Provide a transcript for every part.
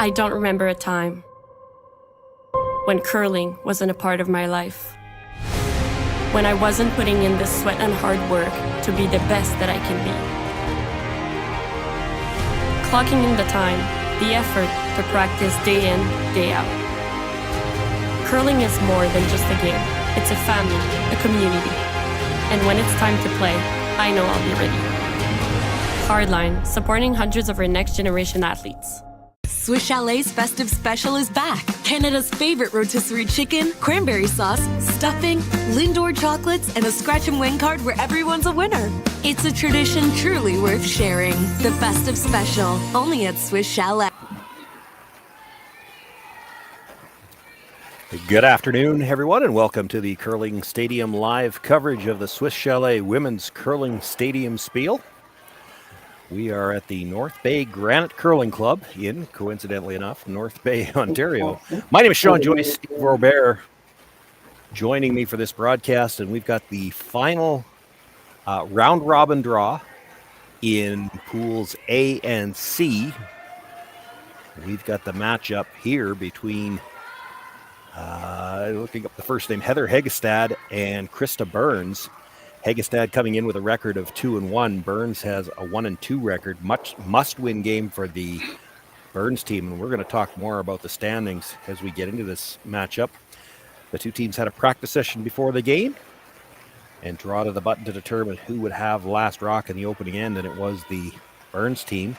I don't remember a time when curling wasn't a part of my life. When I wasn't putting in the sweat and hard work to be the best that I can be. Clocking in the time, the effort to practice day in, day out. Curling is more than just a game. It's a family, a community. And when it's time to play, I know I'll be ready. Hardline, supporting hundreds of our next generation athletes. Swiss Chalet's festive special is back. Canada's favorite rotisserie chicken, cranberry sauce, stuffing, Lindor chocolates, and a scratch and win card where everyone's a winner. It's a tradition truly worth sharing. The festive special, only at Swiss Chalet. Good afternoon, everyone, and welcome to the Curling Stadium live coverage of the Swiss Chalet Women's Curling Stadium Spiel. We are at the North Bay Granite Curling Club in, coincidentally enough, North Bay, Ontario. My name is Shawn, Joyce, Steve Robert joining me for this broadcast, and we've got the final round-robin draw in pools A and C. We've got the matchup here between looking up the first name, Heather Heggestad and Krysta Burns. Heggestad coming in with a record of 2-1. Burns has a 1-2 record. Much must-win game for the Burns team, and we're going to talk more about the standings as we get into this matchup. The two teams had a practice session before the game and draw to the button to determine who would have last rock in the opening end, and it was the Burns team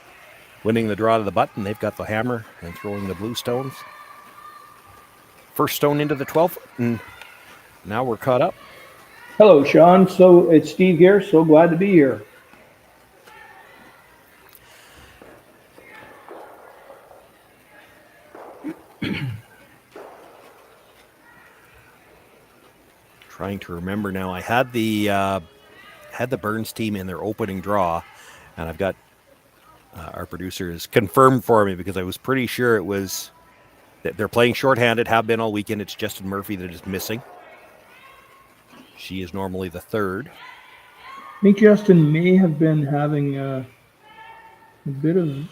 winning the draw to the button. They've got the hammer and throwing the blue stones. First stone into the 12th, and now we're caught up. Hello, Shawn. So it's Steve here. So glad to be here. Trying to remember now. I had the Burns team in their opening draw, and I've got our producer has confirmed for me because I was pretty sure it was. They're playing shorthanded, have been all weekend. It's Justin Murphy that is missing. She is normally the third. I think Justin may have been having a bit of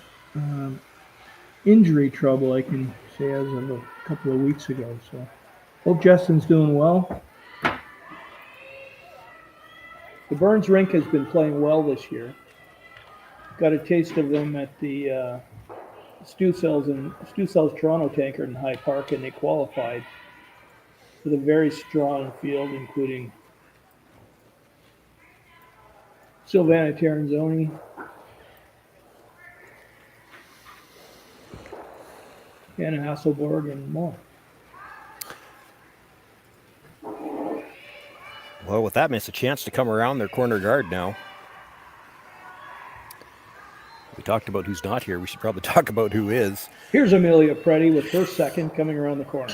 injury trouble, I can say, as of a couple of weeks ago. So hope Justin's doing well. The Burns rink has been playing well this year. Got a taste of them at the Stu Cells Toronto Tanker in High Park, and they qualified with a very strong field, including Silvana Terranzoni, Anna Hasselborg, and more. Well, with that, miss a chance to come around their corner guard now. We talked about who's not here. We should probably talk about who is. Here's Amelia Preddy with her second coming around the corner.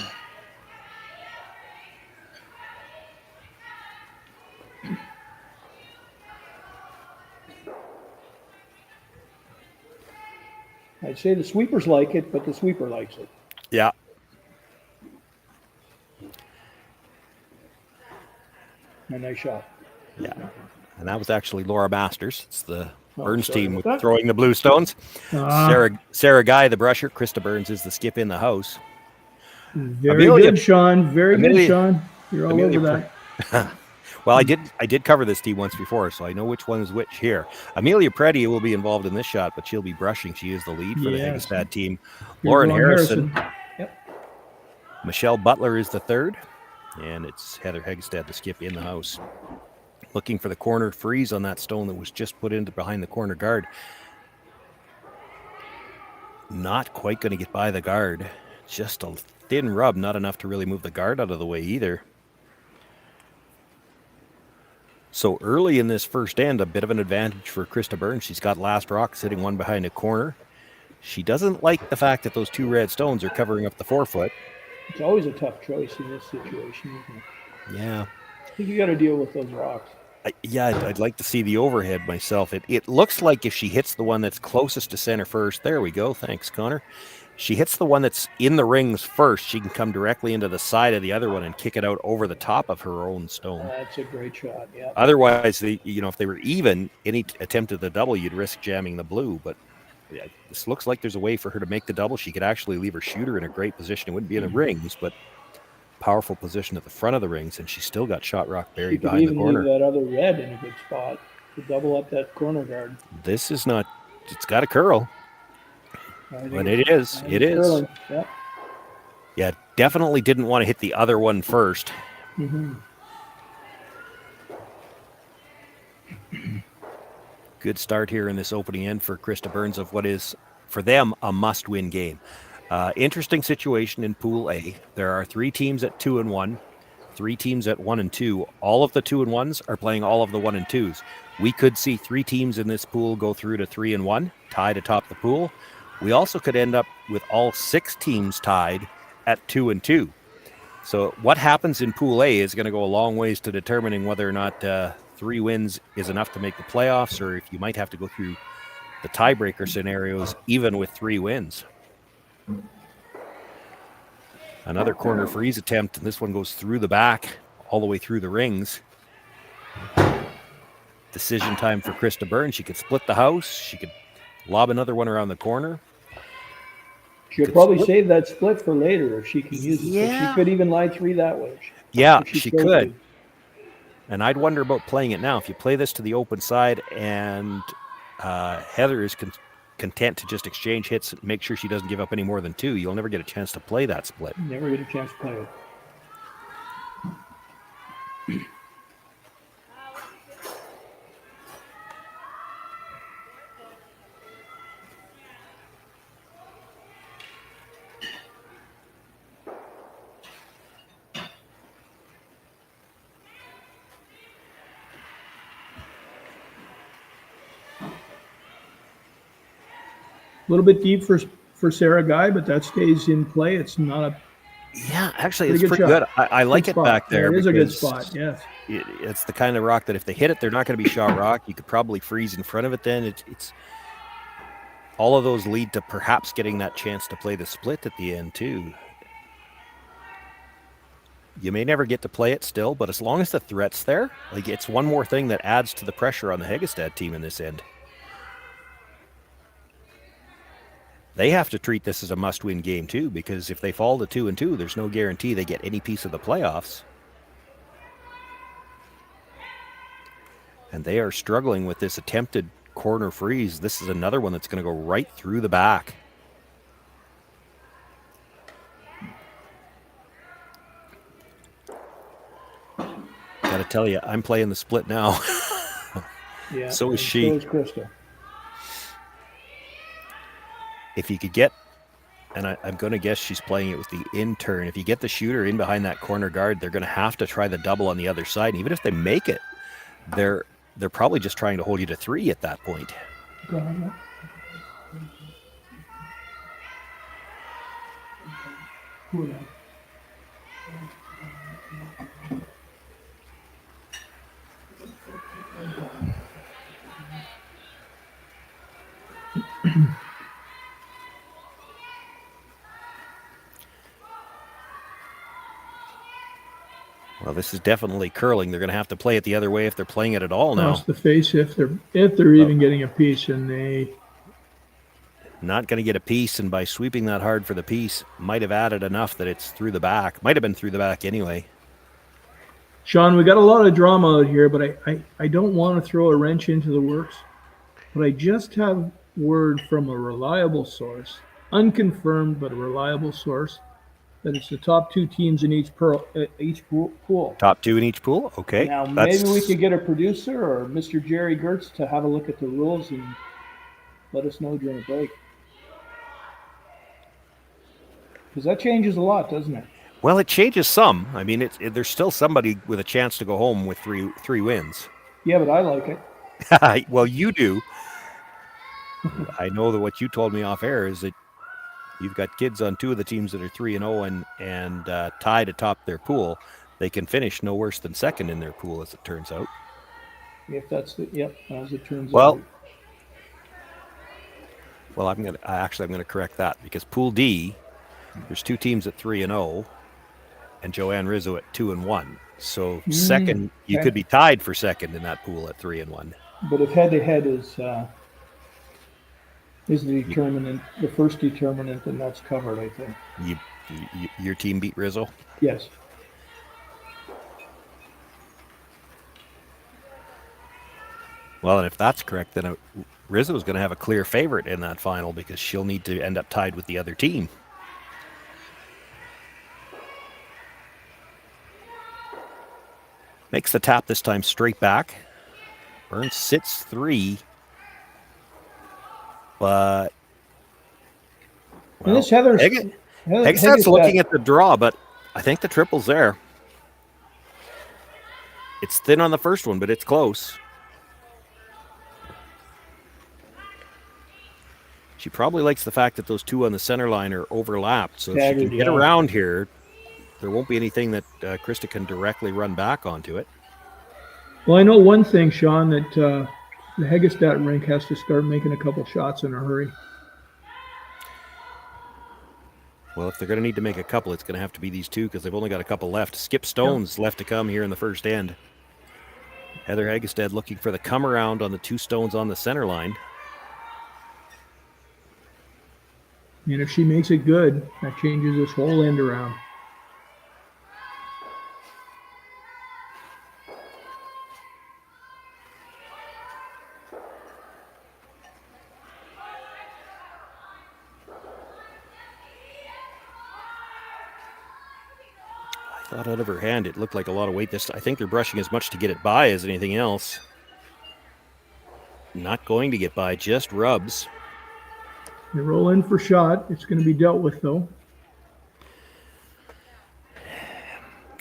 I'd say the sweepers like it, but the sweeper likes it. Yeah. A nice shot. Yeah. And that was actually Laura Masters. It's the Burns sorry team about that. throwing the blue stones. Sarah Guy, the brusher. Krysta Burns is the skip in the house. Very Amelia- good, Shawn. Very Amelia- good, Shawn. You're all Amelia over that. Well, I did cover this team once before, so I know which one is which here. Amelia Preddy will be involved in this shot, but she'll be brushing. She is the lead for the Yes. Heggestad team. Here's Lauren Harrison. Yep. Michelle Butler is the third, and it's Heather Heggestad, the skip in the house. Looking for the corner freeze on that stone that was just put into behind the corner guard. Not quite going to get by the guard. Just a thin rub, not enough to really move the guard out of the way either. So early in this first end, a bit of an advantage for Krysta Burns. She's got last rock sitting one behind a corner. She doesn't like the fact that those two red stones are covering up the forefoot. It's always a tough choice in this situation, isn't it? Yeah. I think you got to deal with those rocks. I'd like to see the overhead myself. It looks like if she hits the one that's closest to center first, there we go. Thanks, Connor. She hits the one that's in the rings first, she can come directly into the side of the other one and kick it out over the top of her own stone. That's a great shot, yeah. Otherwise, if they were even, any attempt at the double, you'd risk jamming the blue. But yeah, this looks like there's a way for her to make the double. She could actually leave her shooter in a great position. It wouldn't be in the rings, but powerful position at the front of the rings, and she's still got shot rock buried behind the corner. Leave that other red in a good spot to double up that corner guard. This is not, it's got a curl. But it is. Curling. Yep. Yeah, definitely didn't want to hit the other one first. Mm-hmm. Good start here in this opening end for Krysta Burns of what is, for them, a must-win game. Interesting situation in Pool A. There are 3 teams at 2-1, 3 teams at 1-2. All of the 2-1s are playing all of the 1-2s. We could see 3 teams in this pool go through to 3-1, tied atop the pool. We also could end up with all 6 teams tied at 2-2. So what happens in Pool A is going to go a long ways to determining whether or not 3 wins is enough to make the playoffs, or if you might have to go through the tiebreaker scenarios even with 3 wins. Another corner freeze attempt, and this one goes through the back all the way through the rings. Decision time for Krysta Burns. She could split the house. She could lob another one around the corner. She'll probably save that split for later if she can use it. Yeah. So she could even line 3 that way. Yeah, if she chose could. to. And I'd wonder about playing it now. If you play this to the open side and Heather is content to just exchange hits and make sure she doesn't give up any more than 2, you'll never get a chance to play that split. Never get a chance to play it. A little bit deep for Sarah Guy, but that stays in play. It's not a Yeah, actually, Pretty it's good pretty shot. good. I like it spot. back there. It is a good because spot, yes. It's the kind of rock that if they hit it, they're not going to be shot rock. You could probably freeze in front of it then. It's all of those lead to perhaps getting that chance to play the split at the end too. You may never get to play it still, but as long as the threat's there, like it's one more thing that adds to the pressure on the Heggestad team in this end. They have to treat this as a must-win game too, because if they fall to 2-2, there's no guarantee they get any piece of the playoffs. And they are struggling with this attempted corner freeze. This is another one that's going to go right through the back. Got to tell you, I'm playing the split now. Yeah. So is she. So is Krysta. If you could get, and I'm going to guess she's playing it with the in turn. If you get the shooter in behind that corner guard, they're going to have to try the double on the other side. And even if they make it, they're probably just trying to hold you to 3 at that point. Go ahead. Who knows? Well, this is definitely curling. They're going to have to play it the other way if they're playing it at all now. Cross the face if they're even getting a piece, and they Not going to get a piece, and by sweeping that hard for the piece, might have added enough that it's through the back. Might have been through the back anyway. Shawn, we got a lot of drama out here, but I don't want to throw a wrench into the works. But I just have word from a reliable source, unconfirmed but a reliable source, that it's the top 2 teams in each pool. Top 2 in each pool? Okay. Now, maybe we could get a producer or Mr. Jerry Gertz to have a look at the rules and let us know during the break. Because that changes a lot, doesn't it? Well, it changes some. I mean, there's still somebody with a chance to go home with three wins. Yeah, but I like it. Well, you do. I know that what you told me off air is that you've got kids on 2 of the teams that are 3-0 and tied atop their pool. They can finish no worse than second in their pool, as it turns out. If that's as it turns Well, out. Well, I'm gonna correct that, because Pool D, there's 2 teams at 3-0, and Joanne Rizzo at 2-1. So second, you could be tied for second in that pool at 3-1. But if head-to-head is the determinant, the first determinant, then that's covered, I think. Your team beat Rizzo? Yes. Well, and if that's correct, then Rizzo's going to have a clear favorite in that final, because she'll need to end up tied with the other team. Makes the tap this time straight back. Burns sits 3. But And this Heather's Heggestad's looking at the draw, but I think the triple's there. It's thin on the first one, but it's close. She probably likes the fact that those 2 on the center line are overlapped, so if she can get around here, there won't be anything that Krysta can directly run back onto it. Well, I know one thing, Shawn, that the Heggestad rink has to start making a couple shots in a hurry. Well, if they're going to need to make a couple, it's going to have to be these two because they've only got a couple left. Skip Stone's left to come here in the first end. Heather Heggestad looking for the come around on the 2 stones on the center line. And if she makes it good, that changes this whole end around. Thought out of her hand, it looked like a lot of weight. I think they're brushing as much to get it by as anything else. Not going to get by, just rubs. They roll in for shot. It's going to be dealt with, though.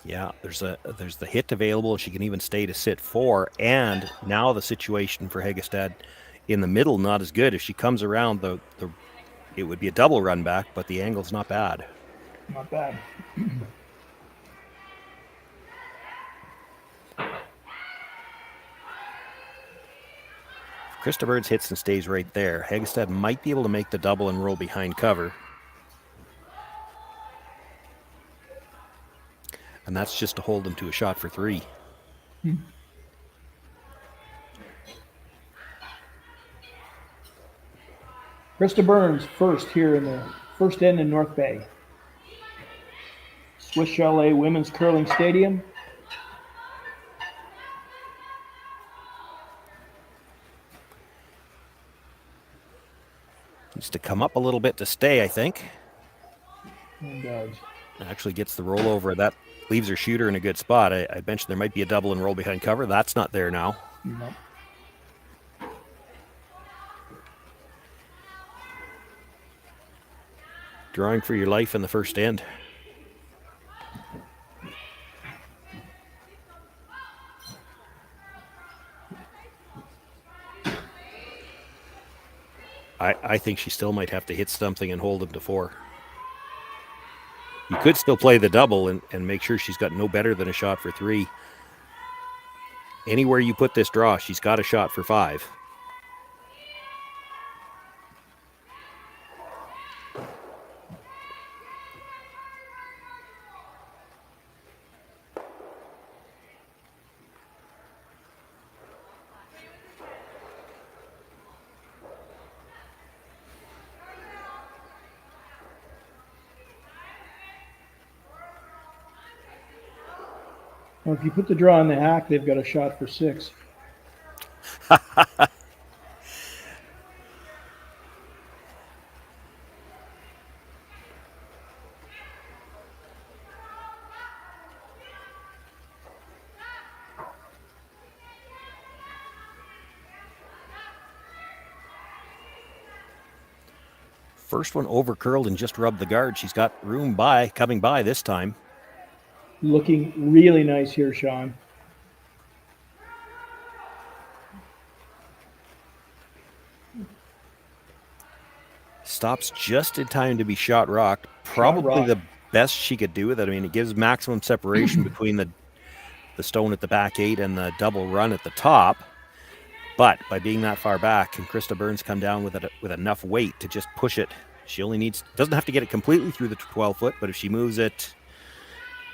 Yeah, there's the hit available. She can even stay to sit 4. And now the situation for Heggestad in the middle, not as good. If she comes around, it would be a double run back, but the angle's not bad. Not bad. Krysta Burns hits and stays right there. Heggestad might be able to make the double and roll behind cover. And that's just to hold them to a shot for 3. Krysta Burns first here in the first end in North Bay. Swiss Chalet Women's Curling Stadium. Needs to come up a little bit to stay, I think. And does. Actually gets the rollover. That leaves her shooter in a good spot. I mentioned there might be a double and roll behind cover. That's not there now. Nope. Drawing for your life in the first end. I think she still might have to hit something and hold him to 4. You could still play the double and make sure she's got no better than a shot for 3. Anywhere you put this draw, she's got a shot for 5. Well, if you put the draw in the hack, they've got a shot for 6. First one over curled and just rubbed the guard. She's got room coming by this time. Looking really nice here, Shawn. Stops just in time to be shot rocked. Probably the best she could do with it. I mean, it gives maximum separation between the stone at the back 8 and the double run at the top. But by being that far back, can Krysta Burns come down with enough weight to just push it? She only doesn't have to get it completely through the 12 foot, but if she moves it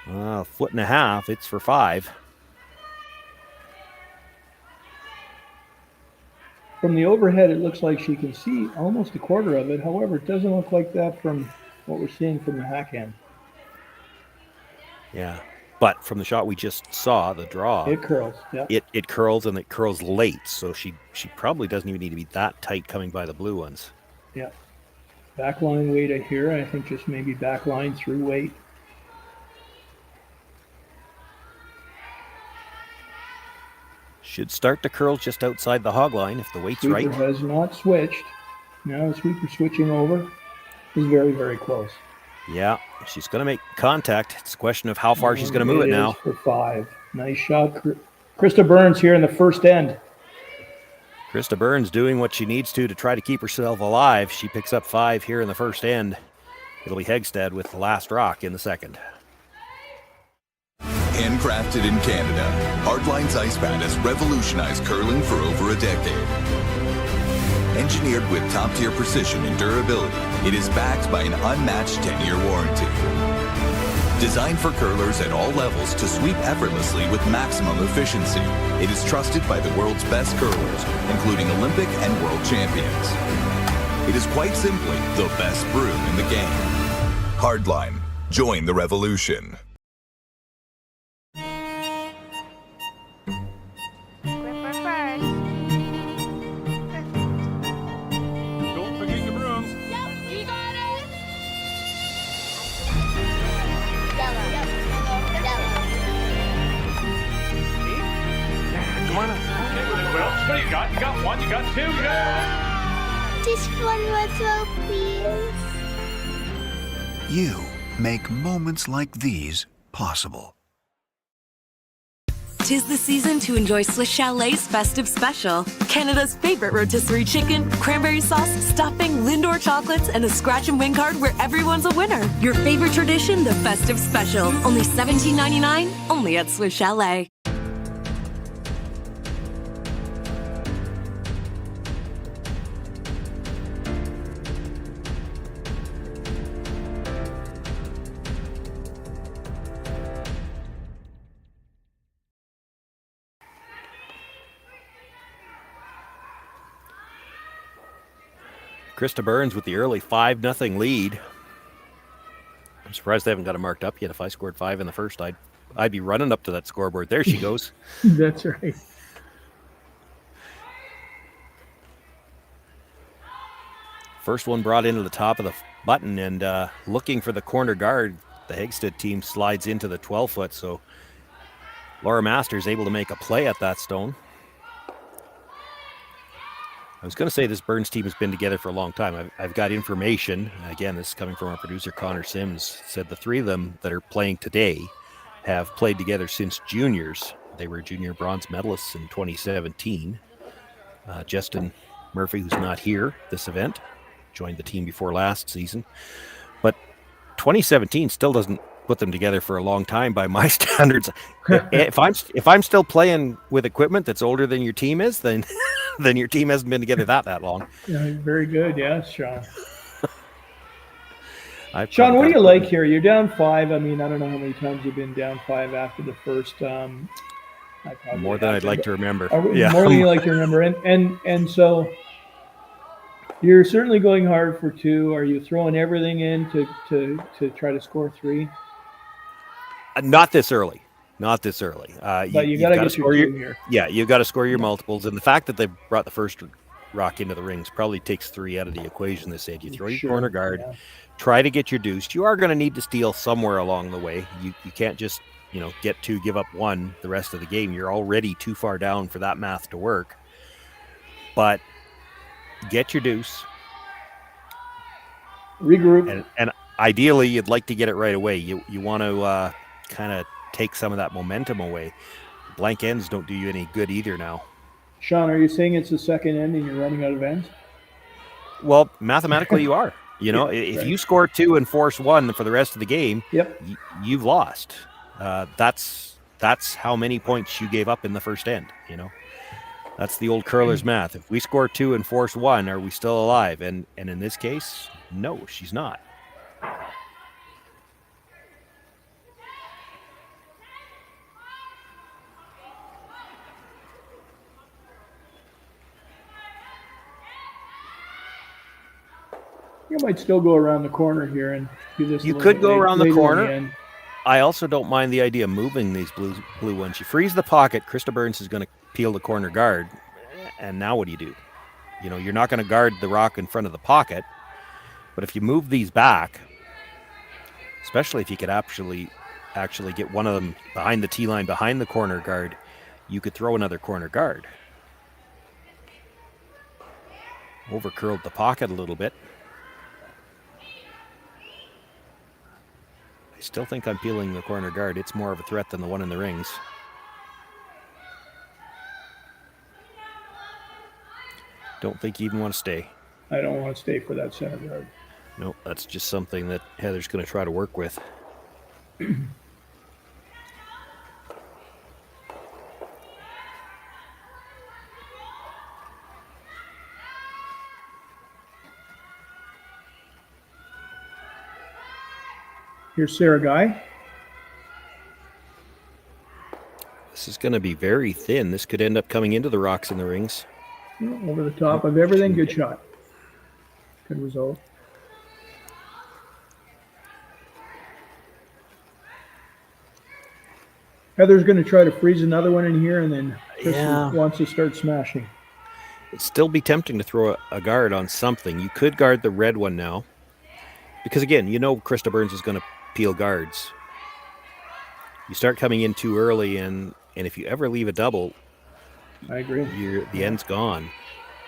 a foot and a half, it's for 5. From the overhead, it looks like she can see almost a quarter of it. However, it doesn't look like that from what we're seeing from the hack end. Yeah, but from the shot we just saw, the draw, it curls. Yeah, it curls, and it curls late. So she probably doesn't even need to be that tight coming by the blue ones. Yeah, backline weight here. I think just maybe backline through weight. Should start to curl just outside the hog line if the weight's Sweeper right. has not switched. Now the sweeper switching over is very, very close. Yeah, she's going to make contact. It's a question of how far she's going to move it now. For 5. Nice shot. Krysta Burns here in the first end. Krysta Burns doing what she needs to try to keep herself alive. She picks up 5 here in the first end. It'll be Heggestad with the last rock in the second. Handcrafted in Canada, Hardline's ice pad has revolutionized curling for over a decade. Engineered with top-tier precision and durability, it is backed by an unmatched 10-year warranty. Designed for curlers at all levels to sweep effortlessly with maximum efficiency, it is trusted by the world's best curlers, including Olympic and world champions. It is quite simply the best brew in the game. Hardline. Join the revolution. Don't forget your brooms. Yep, you got it. Come on up. Okay, well, what do you got? You got one, you got two, you got... Just one more throw, please. You make moments like these possible. 'Tis the season to enjoy Swiss Chalet's festive special. Canada's favorite rotisserie chicken, cranberry sauce, stuffing, Lindor chocolates, and a scratch and win card where everyone's a winner. Your favorite tradition, the festive special. Only $17.99, only at Swiss Chalet. Krysta Burns with the early 5-0 lead. I'm surprised they haven't got it marked up yet. If I scored 5 in the first, I'd be running up to that scoreboard. There she goes. That's right. First one brought into the top of the button, and looking for the corner guard, the Heggestad team slides into the 12-foot, so Laura Masters able to make a play at that stone. I was going to say this Burns team has been together for a long time. I've got information. Again, this is coming from our producer, Connor Sims, said the three of them that are playing today have played together since juniors. They were junior bronze medalists in 2017. Justin Murphy, who's not here this event, joined the team before last season. But 2017 still doesn't put them together for a long time by my standards. If I'm still playing with equipment that's older than your team is, then then your team hasn't been together that long. Yeah, very good. Yes, Shawn. Shawn, what do you like here? You're down 5. I mean, I don't know how many times you've been down 5 after the first. More than I'd like to remember. Yeah. More than you like to remember. And so you're certainly going hard for 2. Are you throwing everything in to try to score 3? Not this early. Not this early. But you got to get your 2 here. Yeah, you've got to score your multiples. And the fact that they brought the first rock into the rings probably takes 3 out of the equation. They said you throw your corner guard, try to get your deuce. You are going to need to steal somewhere along the way. You can't just get 2, give up 1 the rest of the game. You're already too far down for that math to work. But get your deuce. Regroup. And ideally, you'd like to get it right away. You want to kind of take some of that momentum away. Blank ends don't do you any good either now. Shawn, are you saying it's the second end and you're running out of ends? Well, mathematically you are. If you score 2 and force 1 for the rest of the game, you've lost. That's how many points you gave up in the first end. That's the old curler's math. If we score 2 and force 1, are we still alive? And in this case, no, she's not. You might still go around the corner here and do this. You could go around the corner. I also don't mind the idea of moving these blue ones. You freeze the pocket. Krysta Burns is going to peel the corner guard. And now what do? You're not going to guard the rock in front of the pocket. But if you move these back, especially if you could actually get one of them behind the tee line, behind the corner guard, you could throw another corner guard. Over curled the pocket a little bit. I still think I'm peeling the corner guard. It's more of a threat than the one in the rings. Don't think you even want to stay. I don't want to stay for that center guard. No, that's just something that Heather's going to try to work with. Here's Sarah Guy. This is going to be very thin. This could end up coming into the rocks in the rings. Over the top of everything. Good shot. Good result. Heather's going to try to freeze another one in here, and then Krysta wants to start smashing. It'd still be tempting to throw a guard on something. You could guard the red one now. Because, again, you know Krysta Burns is going to peel guards. You start coming in too early, and if you ever leave a double, I agree. The end's gone.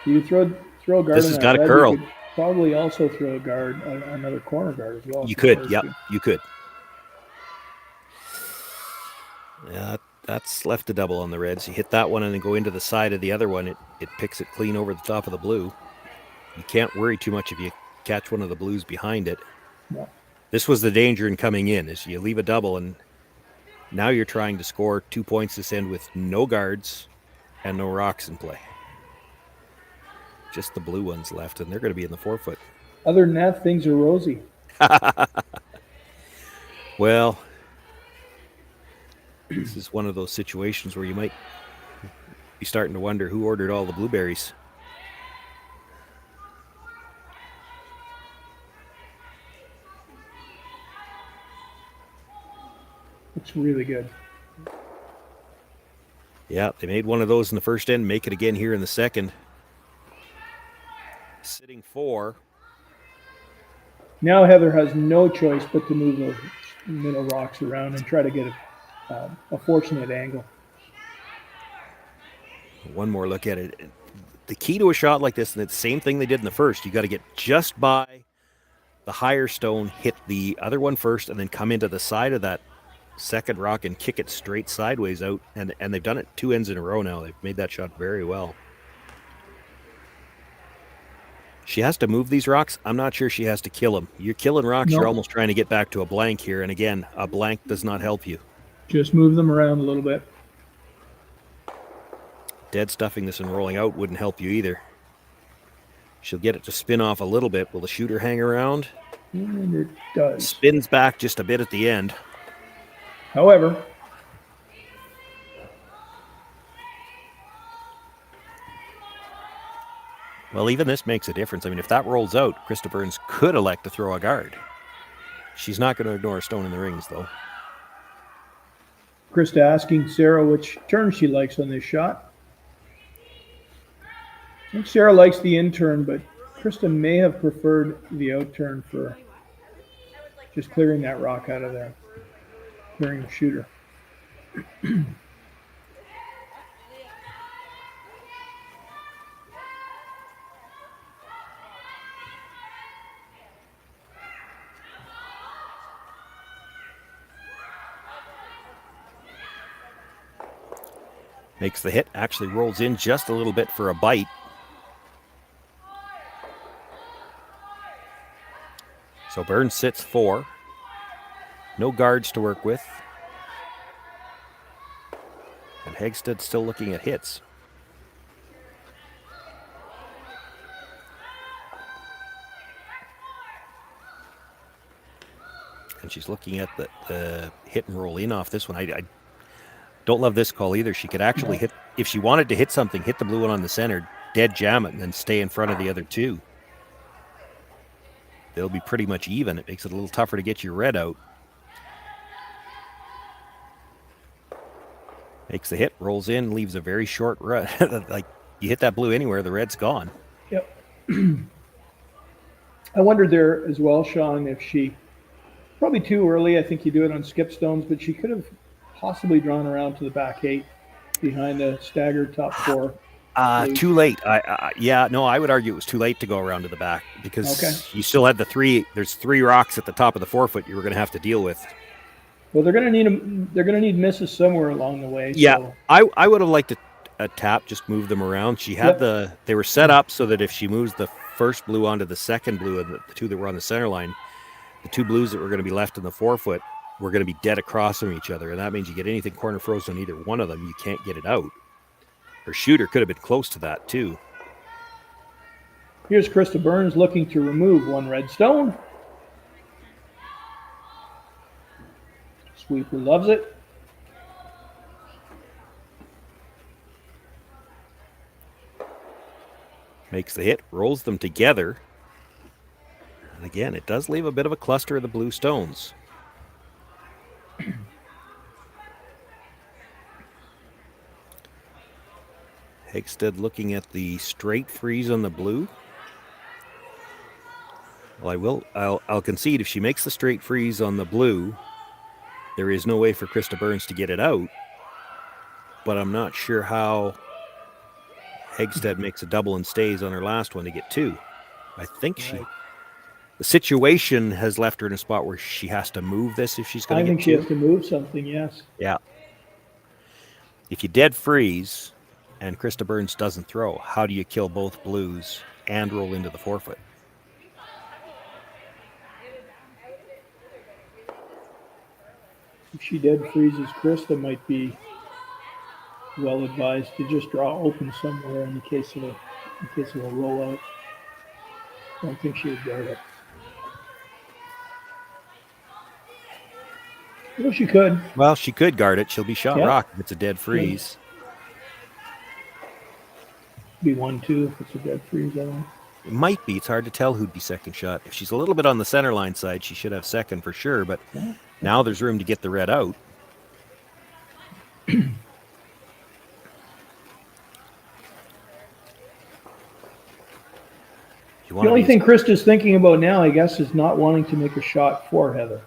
You throw a guard. This has got a curl. You could probably also throw a guard, another corner guard as well. You could, yep, you could. Yeah, that's left a double on the reds. You hit that one and then go into the side of the other one. It picks it clean over the top of the blue. You can't worry too much if you catch one of the blues behind it. Yeah. This was the danger in coming in, is you leave a double and now you're trying to score 2 points this end with no guards and no rocks in play. Just the blue ones left, and they're going to be in the 4-foot. Other than that, things are rosy. Well, this is one of those situations where you might be starting to wonder who ordered all the blueberries. Looks really good. Yeah, they made one of those in the first end, make it again here in the second. Sitting 4. Now Heather has no choice but to move those middle rocks around and try to get a fortunate angle. One more look at it. The key to a shot like this, and it's the same thing they did in the first, you got to get just by the higher stone, hit the other one first, and then come into the side of that second rock and kick it straight sideways out. And they've done it 2 ends in a row now. They've made that shot very well. She has to move these rocks. I'm not sure she has to kill them. You're killing rocks, You're almost trying to get back to a blank here. And again, a blank does not help you. Just move them around a little bit. Dead stuffing this and rolling out wouldn't help you either. She'll get it to spin off a little bit. Will the shooter hang around? And it does. Spins back just a bit at the end. However, well, even this makes a difference. I mean, if that rolls out, Krysta Burns could elect to throw a guard. She's not going to ignore a stone in the rings, though. Krysta asking Sarah which turn she likes on this shot. I think Sarah likes the in turn, but Krysta may have preferred the out turn for just clearing that rock out of there, clearing the shooter. Makes the hit, actually rolls in just a little bit for a bite. So Burns sits 4. No guards to work with. And Heggestad still looking at hits. And she's looking at the hit and roll in off this one. I don't love this call either. She could actually hit, if she wanted to hit something, hit the blue one on the center, dead jam it, and then stay in front of the other two. They'll be pretty much even. It makes it a little tougher to get your red out. Makes the hit, rolls in, leaves a very short run. Like, you hit that blue anywhere, the red's gone. Yep. I wondered there as well, Shawn, if she, probably too early, I think you do it on skip stones, but she could have possibly drawn around to the back 8 behind the staggered top 4. Too late. I would argue it was too late to go around to the back because you still had there's 3 rocks at the top of the 4-foot you were going to have to deal with. Well, they're going to need misses somewhere along the way. Yeah, so. I would have liked a tap, just move them around. She had they were set up so that if she moves the first blue onto the second blue and the 2 that were on the center line, the 2 blues that were going to be left in the 4-foot were going to be dead across from each other, and that means you get anything corner frozen on either one of them, you can't get it out. Her shooter could have been close to that too. Here's Krysta Burns looking to remove 1 red stone. Sweeper loves it. Makes the hit, rolls them together. And again, it does leave a bit of a cluster of the blue stones. Heggestad looking at the straight freeze on the blue. Well, I'll concede if she makes the straight freeze on the blue, there is no way for Krysta Burns to get it out. But I'm not sure how Heggestad makes a double and stays on her last one to get 2. I think the situation has left her in a spot where she has to move this if she's going to get 2. I think she has to move something, yes. Yeah. If you dead freeze and Krysta Burns doesn't throw, how do you kill both blues and roll into the forfeit? If she dead freezes, Krysta might be well advised to just draw open somewhere in case of a rollout. I don't think she would guard it. Well, she could. Well, she could guard it. She'll be shot rock if it's a dead freeze. Be 1-2 if it's a dead freeze. I think. It might be. It's hard to tell who'd be second shot. If she's a little bit on the center line side, she should have second for sure. But now there's room to get the red out. The only thing Krysta's thinking about now, I guess, is not wanting to make a shot for Heather.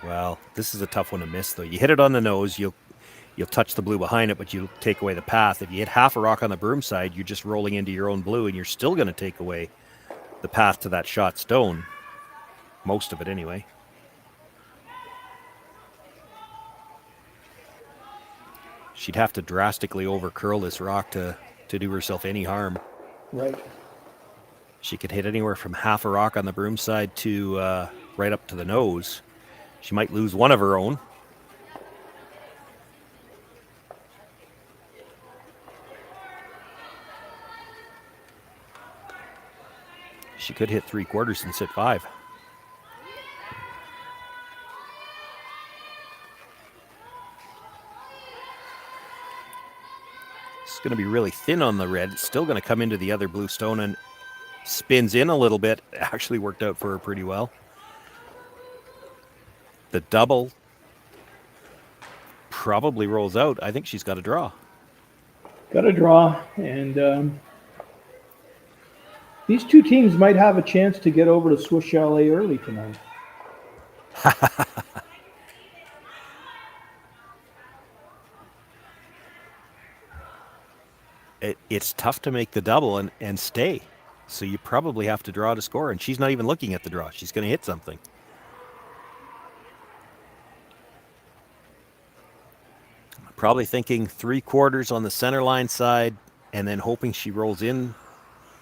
Well, this is a tough one to miss, though. You hit it on the nose, you'll touch the blue behind it, but you'll take away the path. If you hit half a rock on the broom side, you're just rolling into your own blue, and you're still going to take away the path to that shot stone. Most of it, anyway. She'd have to drastically over-curl this rock to do herself any harm. Right. She could hit anywhere from half a rock on the broom side to right up to the nose. She might lose one of her own. She could hit 3/4 and sit 5. It's going to be really thin on the red. It's still going to come into the other blue stone and spins in a little bit. It actually worked out for her pretty well. The double probably rolls out. I think she's got a draw. Got a draw, and these two teams might have a chance to get over to Swiss Chalet early tonight. It's tough to make the double and stay. So you probably have to draw to score, and she's not even looking at the draw. She's going to hit something. Probably thinking 3/4 on the center line side, and then hoping she rolls in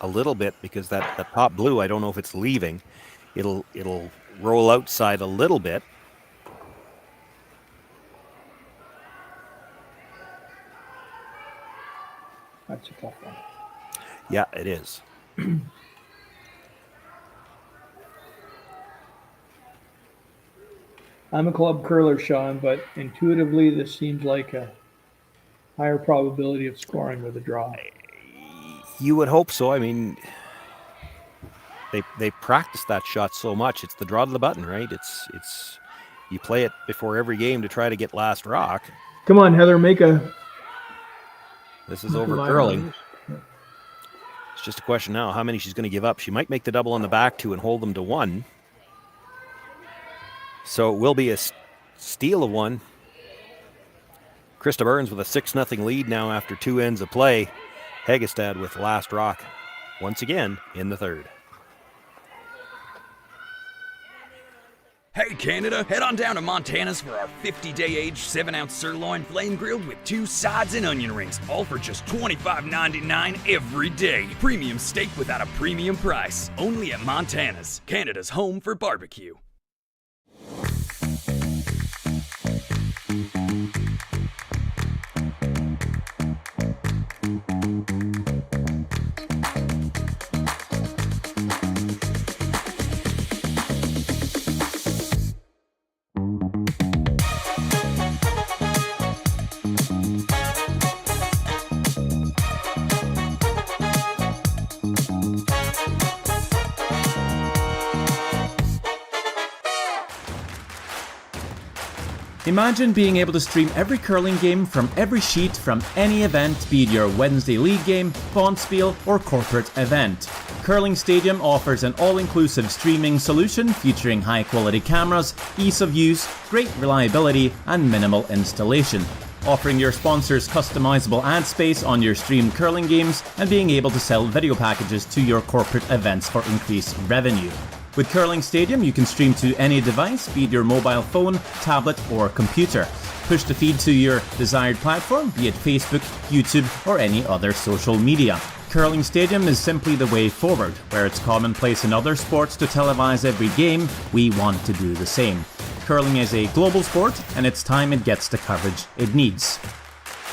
a little bit, because that top blue, I don't know if it's leaving. It'll roll outside a little bit. That's a tough one. Yeah, it is. I'm a club curler, Shawn, but intuitively this seems like a higher probability of scoring with a draw. You would hope so. I mean, they practice that shot so much. It's the draw to the button, right? It's you play it before every game to try to get last rock. Come on, Heather, make a... This is over curling. It's just a question now how many she's going to give up. She might make the double on the back two and hold them to 1. So it will be a steal of 1. Krysta Burns with a 6-0 lead now after 2 ends of play. Heggestad with last rock once again in the 3rd. Hey Canada, head on down to Montana's for our 50-day aged 7-ounce sirloin flame grilled with 2 sides and onion rings, all for just $25.99 every day. Premium steak without a premium price. Only at Montana's, Canada's home for barbecue. Imagine being able to stream every curling game from every sheet from any event, be it your Wednesday league game, Spiel, or corporate event. Curling Stadium offers an all-inclusive streaming solution featuring high-quality cameras, ease of use, great reliability, and minimal installation. Offering your sponsors customizable ad space on your streamed curling games and being able to sell video packages to your corporate events for increased revenue. With Curling Stadium, you can stream to any device, be it your mobile phone, tablet, or computer. Push the feed to your desired platform, be it Facebook, YouTube, or any other social media. Curling Stadium is simply the way forward. Where it's commonplace in other sports to televise every game, we want to do the same. Curling is a global sport, and it's time it gets the coverage it needs.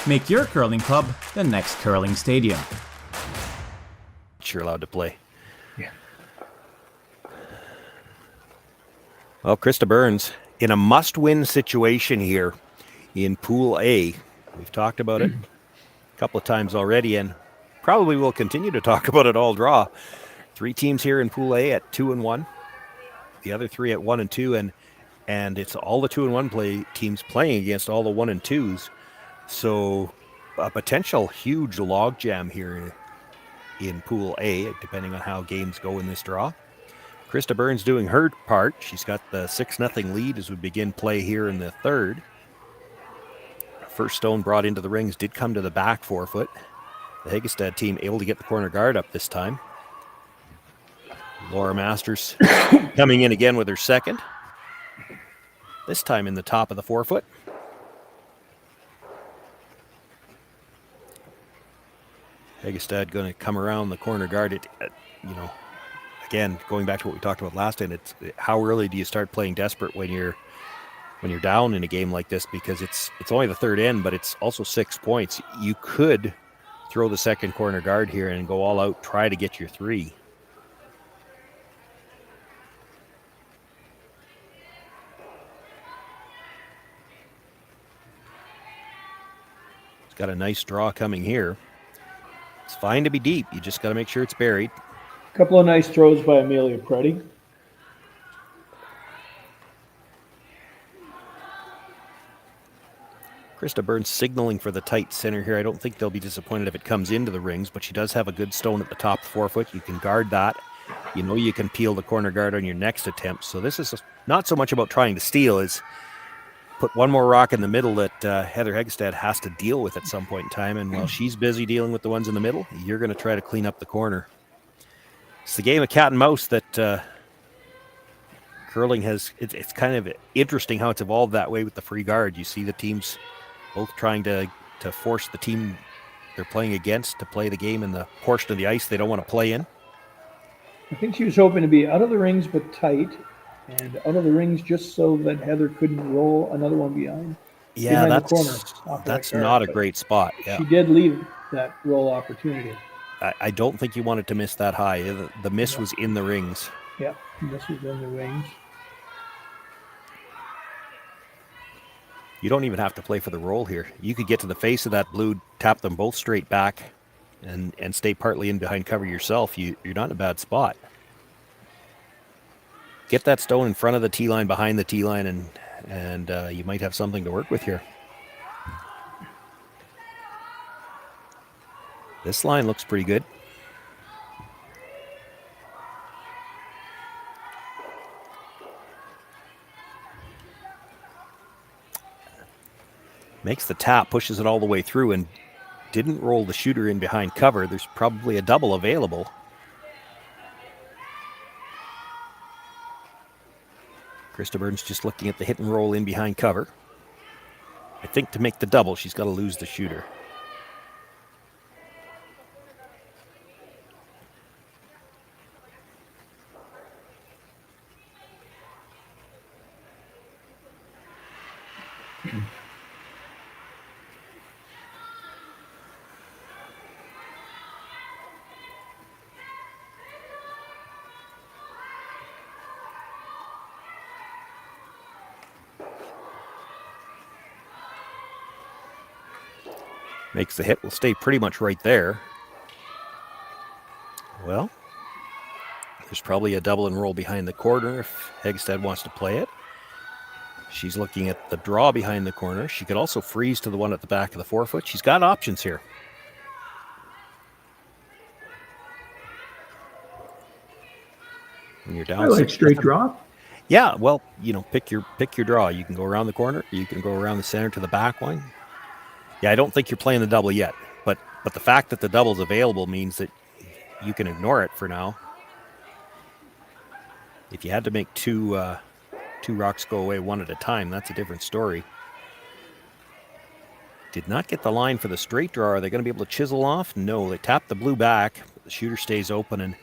Make your curling club the next Curling Stadium. You're allowed to play. Yeah. Well, Krysta Burns in a must-win situation here in Pool A. We've talked about it a couple of times already, and probably will continue to talk about it all draw. 3 teams here in Pool A at 2-1, the other 3 at 1-2, and it's all the 2-1 teams playing against all the 1 and 2s. So a potential huge logjam here in Pool A, depending on how games go in this draw. Krysta Burns doing her part. She's got the 6-0 lead as we begin play here in the third. First stone brought into the rings did come to the back forefoot. The Heggestad team able to get the corner guard up this time. Laura Masters coming in again with her second. This time in the top of the forefoot. Heggestad going to come around the corner guard. Again, going back to what we talked about last time, it's how early do you start playing desperate when you're down in a game like this, because it's only the third end, but it's also 6 points. You could throw the second corner guard here and go all out, try to get your 3. It's got a nice draw coming here. It's fine to be deep. You just got to make sure it's buried. A couple of nice throws by Amelia Preddy. Krysta Burns signaling for the tight center here. I don't think they'll be disappointed if it comes into the rings, but she does have a good stone at the top of the forefoot. You can guard that. You can peel the corner guard on your next attempt. So this is not so much about trying to steal as put one more rock in the middle that Heather Heggestad has to deal with at some point in time. And while she's busy dealing with the ones in the middle, you're going to try to clean up the corner. It's the game of cat and mouse that curling has. It's kind of interesting how it's evolved that way with the free guard. You see the teams both trying to force the team they're playing against to play the game in the portion of the ice they don't want to play in. I think she was hoping to be out of the rings but tight, and out of the rings just so that Heather couldn't roll another one behind. Yeah, behind the corner, that's not a great spot. Yeah. She did leave that roll opportunity. I don't think you wanted to miss that high. The miss was in the rings. Yeah, this was in the rings. You don't even have to play for the roll here. You could get to the face of that blue, tap them both straight back, and stay partly in behind cover yourself. You're not in a bad spot. Get that stone in front of the tee line, behind the tee line, and you might have something to work with here. This line looks pretty good. Makes the tap, pushes it all the way through, and didn't roll the shooter in behind cover. There's probably a double available. Krysta Burns just looking at the hit and roll in behind cover. I think to make the double, she's got to lose the shooter. Makes the hit, will stay pretty much right there. Well, there's probably a double and roll behind the corner if Heggestad wants to play it. She's looking at the draw behind the corner. She could also freeze to the one at the back of the forefoot. She's got options here. When you're down, I like straight draw. Yeah, well, pick your draw. You can go around the corner. You can go around the center to the back one. Yeah, I don't think you're playing the double yet, but the fact that the double's available means that you can ignore it for now. If you had to make two rocks go away one at a time, that's a different story. Did not get the line for the straight draw. Are they going to be able to chisel off? No, they tap the blue back. The shooter stays open, and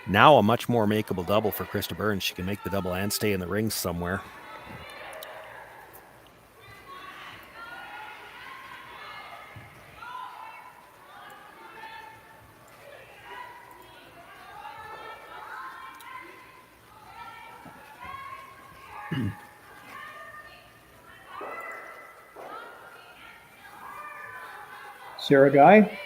now a much more makeable double for Krysta Burns. She can make the double and stay in the rings somewhere. Sarah Guy.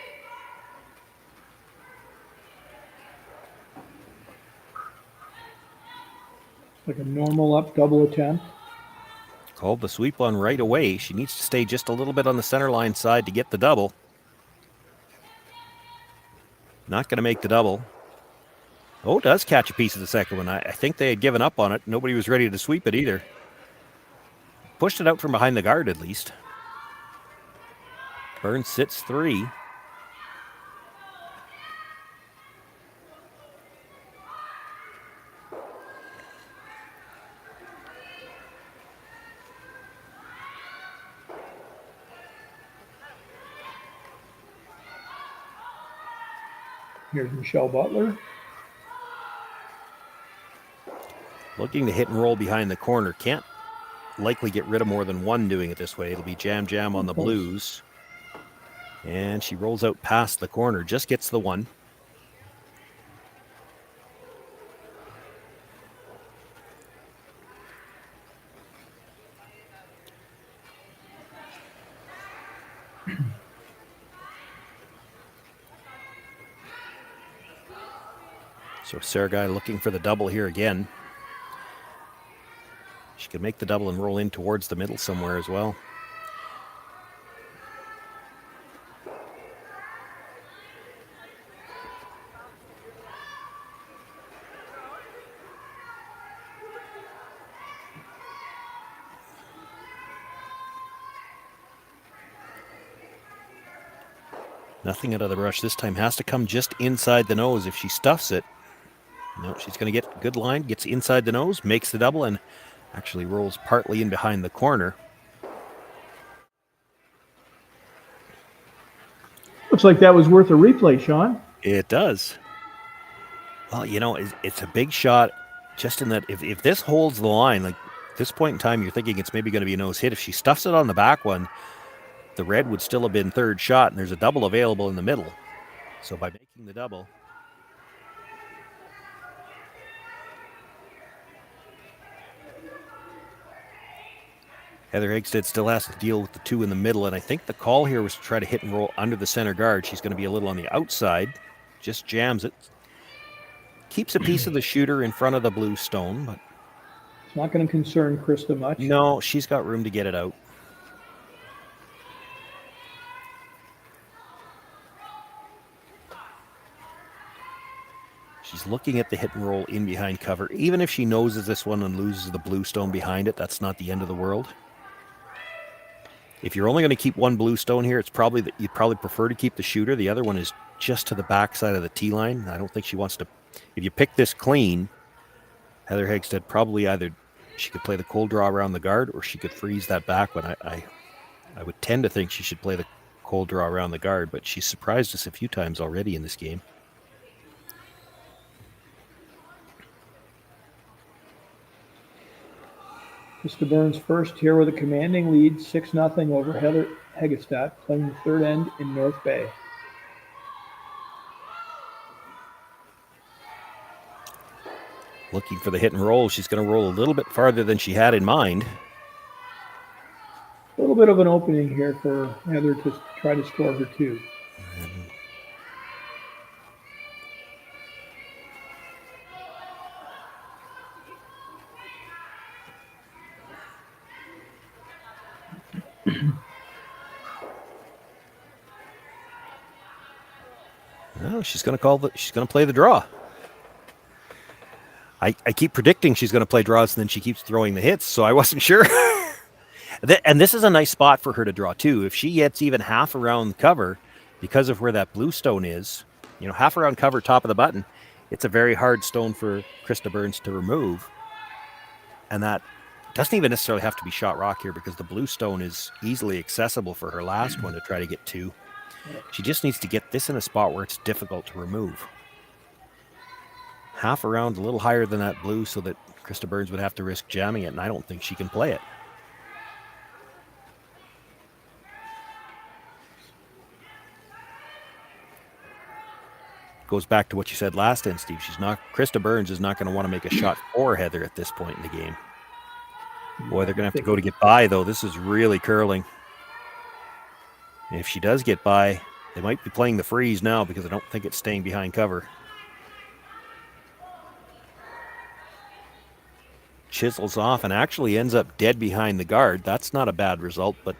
Like a normal up double attempt. Called the sweep on right away. She needs to stay just a little bit on the center line side to get the double. Not going to make the double. Oh, does catch a piece of the second one. I think they had given up on it. Nobody was ready to sweep it either. Pushed it out from behind the guard at least. Burns sits 3. Here's Michelle Butler. Looking to hit and roll behind the corner. Can't likely get rid of more than one doing it this way. It'll be jam on the blues. And she rolls out past the corner. Just gets the one. So Sarah Guy looking for the double here again. She could make the double and roll in towards the middle somewhere as well. Nothing out of the brush this time. Has to come just inside the nose. If she stuffs it, no, she's going to get a good line. Gets inside the nose, makes the double, and actually rolls partly in behind the corner. Looks like that was worth a replay, Shawn. It does. Well, it's a big shot just in that if this holds the line, like this point in time, you're thinking it's maybe going to be a nose hit. If she stuffs it on the back one, the red would still have been third shot, and there's a double available in the middle. So by making the double, Heather Heggestad still has to deal with the 2 in the middle, and I think the call here was to try to hit and roll under the center guard. She's going to be a little on the outside, just jams it. Keeps a piece of the shooter in front of the blue stone, but it's not going to concern Krysta much. No, she's got room to get it out. She's looking at the hit and roll in behind cover. Even if she noses this one and loses the blue stone behind it, that's not the end of the world. If you're only going to keep one blue stone here, it's probably that you'd probably prefer to keep the shooter. The other one is just to the back side of the tee line. I don't think she wants to. If you pick this clean, Heather Heggestad probably either she could play the cold draw around the guard or she could freeze that back one. I would tend to think she should play the cold draw around the guard, but she's surprised us a few times already in this game. Krysta Burns first here with a commanding lead, 6-0 over Heather Heggestad, playing the third end in North Bay. Looking for the hit and roll. She's going to roll a little bit farther than she had in mind. A little bit of an opening here for Heather to try to score her 2. Oh, she's going to play the draw. I keep predicting she's going to play draws, and then she keeps throwing the hits, so I wasn't sure. And this is a nice spot for her to draw, too. If she gets even half around cover, because of where that blue stone is, half around cover, top of the button, it's a very hard stone for Krysta Burns to remove. And that doesn't even necessarily have to be shot rock here, because the blue stone is easily accessible for her last one to try to get to. She just needs to get this in a spot where it's difficult to remove. Half around, a little higher than that blue, so that Krysta Burns would have to risk jamming it, and I don't think she can play it. Goes back to what you said last time, Steve. Krysta Burns is not going to want to make a shot for Heather at this point in the game. Boy, they're going to have to go to get by, though. This is really curling. And if she does get by, they might be playing the freeze now, because I don't think it's staying behind cover. Chisels off and actually ends up dead behind the guard. That's not a bad result, but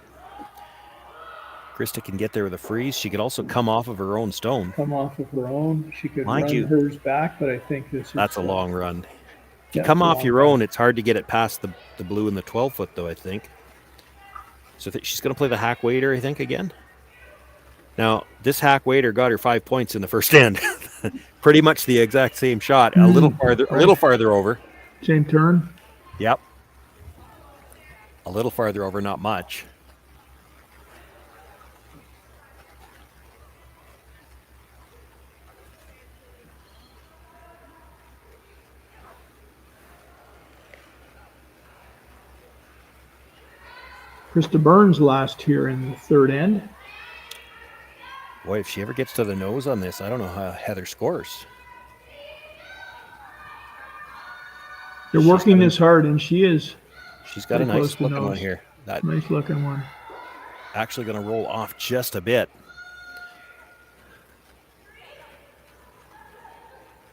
Krysta can get there with a freeze. She could also come off of her own stone. Come off of her own. She could Mind run you, hers back, but I think that's a long run. If you Yeah, come it's a off long your run. own, it's hard to get it past the blue and the 12-foot, though, I think. So she's going to play the hack waiter, I think, again. Now, this hack waiter got her 5 points in the first end. Pretty much the exact same shot. A little farther over. Same turn. Yep. A little farther over, not much. Krysta Burns last here in the third end. Boy, if she ever gets to the nose on this, I don't know how Heather scores. They're working this hard, and she is. She's got a pretty nice close to looking one nose. here. That Nice looking one. actually going to roll off just a bit.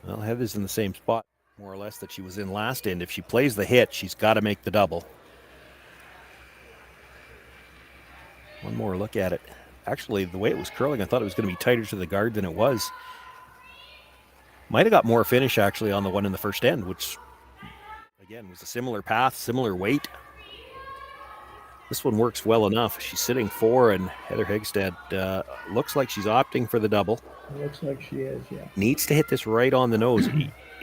Well, Heather's in the same spot, more or less, that she was in last end. If she plays the hit, she's got to make the double. One more look at it. Actually, the way it was curling, I thought it was going to be tighter to the guard than it was. Might have got more finish, actually, on the one in the first end, which, again, was a similar path, similar weight. This one works well enough. She's sitting 4, and Heather Heggestad looks like she's opting for the double. It looks like she is, yeah. Needs to hit this right on the nose.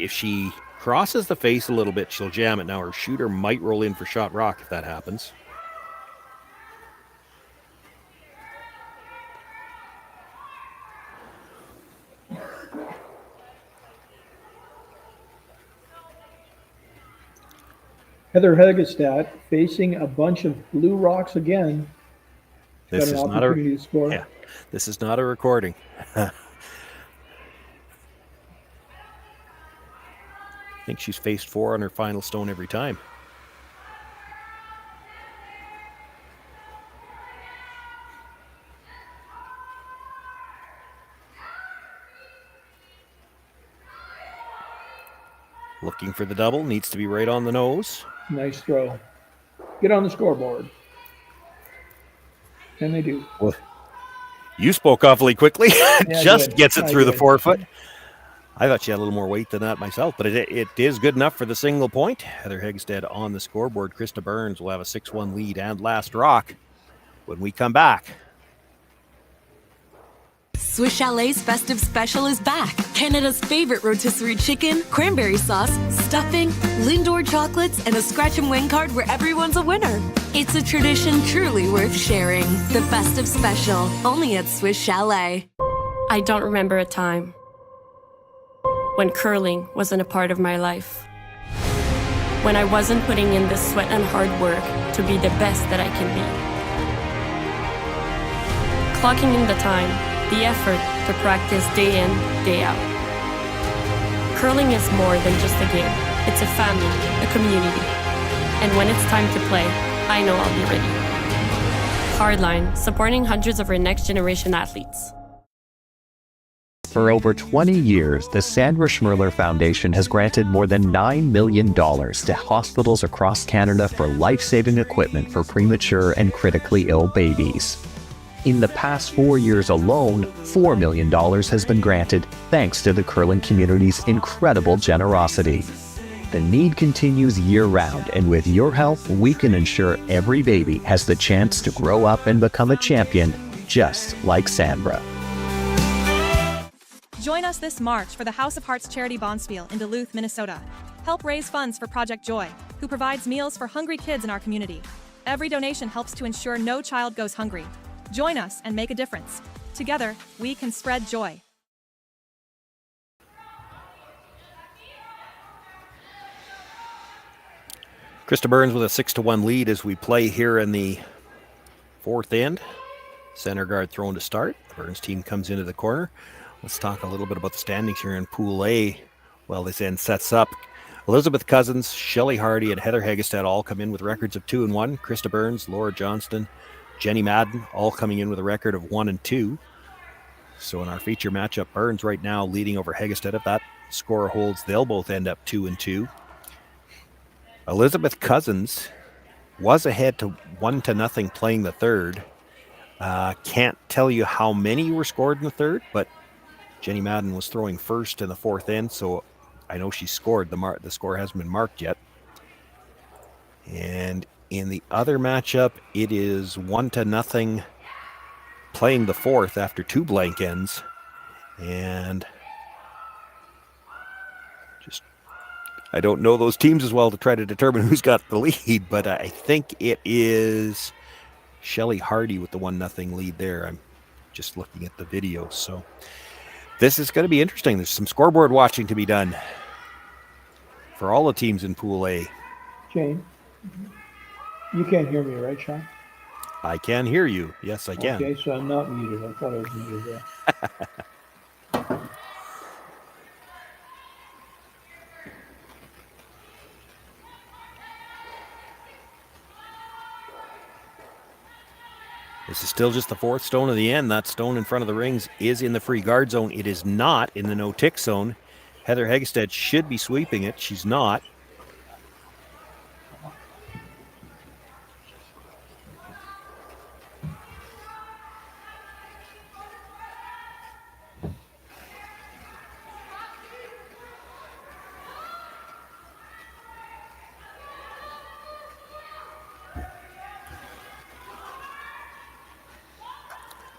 If she crosses the face a little bit, she'll jam it. Now, her shooter might roll in for shot rock if that happens. Heather Heggestad facing a bunch of blue rocks again. This Got is an not a opportunity to score. yeah. This is not a recording. I think she's faced 4 on her final stone every time. Looking for the double, needs to be right on the nose. Nice throw. Get on the scoreboard. And they do. Well, you spoke awfully quickly. I Just did. gets it I through the did. 4-foot. I thought she had a little more weight than that myself, but it is good enough for the single point. Heather Heggestad on the scoreboard. Krysta Burns will have a 6-1 lead and last rock when we come back. Swiss Chalet's festive special is back. Canada's favorite rotisserie chicken, cranberry sauce, stuffing, Lindor chocolates, and a scratch and win card where everyone's a winner. It's a tradition truly worth sharing. The festive special, only at Swiss Chalet. I don't remember a time when curling wasn't a part of my life. When I wasn't putting in the sweat and hard work to be the best that I can be. Clocking in the time, the effort to practice day in, day out. Curling is more than just a game. It's a family, a community. And when it's time to play, I know I'll be ready. Hardline, supporting hundreds of our next generation athletes. For over 20 years, the Sandra Schmirler Foundation has granted more than $9 million to hospitals across Canada for life-saving equipment for premature and critically ill babies. In the past 4 years alone, $4 million has been granted thanks to the curling community's incredible generosity. The need continues year-round, and with your help, we can ensure every baby has the chance to grow up and become a champion, just like Sandra. Join us this March for the House of Hearts Charity Bonspiel in Duluth, Minnesota. Help raise funds for Project Joy, who provides meals for hungry kids in our community. Every donation helps to ensure no child goes hungry. Join us and make a difference. Together, we can spread joy. Krysta Burns with a 6-1 lead as we play here in the fourth end. Center guard thrown to start. The Burns team comes into the corner. Let's talk a little bit about the standings here in Pool A. Well, this end sets up. Elizabeth Cousins, Shelley Hardy, and Heather Heggestad all come in with records of 2-1. Krysta Burns, Laura Johnston, Jenny Madden all coming in with a record of 1-2. So in our feature matchup, Burns right now leading over Heggestad. If that score holds, they'll both end up 2-2. Elizabeth Cousins was ahead to 1-0 playing the third. Can't tell you how many were scored in the third, but Jenny Madden was throwing first in the fourth end, so I know she scored. The score hasn't been marked yet. And in the other matchup, it is 1-0 playing the fourth after 2 blank ends. And I don't know those teams as well to try to determine who's got the lead, but I think it is Shelley Hardy with the 1-0 lead there. I'm just looking at the video. So this is going to be interesting. There's some scoreboard watching to be done for all the teams in Pool A. Jane, you can't hear me, right, Shawn? I can hear you. Yes, I can. Okay, so I'm not muted. I thought I was muted there. This is still just the fourth stone of the end. That stone in front of the rings is in the free guard zone. It is not in the no-tick zone. Heather Heggestad should be sweeping it. She's not.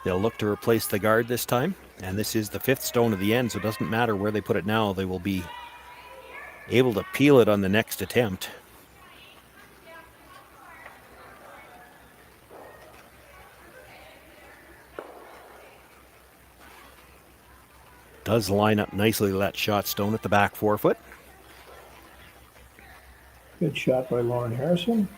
They'll look to replace the guard this time, and this is the fifth stone of the end, so it doesn't matter where they put it now. They will be able to peel it on the next attempt. Does line up nicely to that shot stone at the back forefoot. Good shot by Lauren Harrison.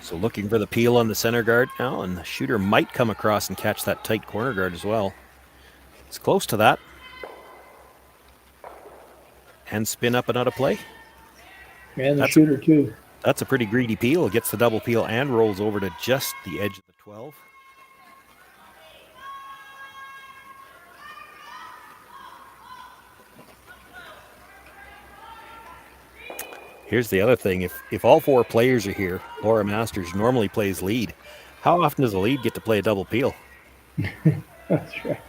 So looking for the peel on the center guard now, and the shooter might come across and catch that tight corner guard as well. It's close to that. And spin up and out of play. And the shooter too. That's a pretty greedy peel. It gets the double peel and rolls over to just the edge of the 12. Here's the other thing. If all four players are here, Laura Masters normally plays lead. How often does a lead get to play a double peel? That's right.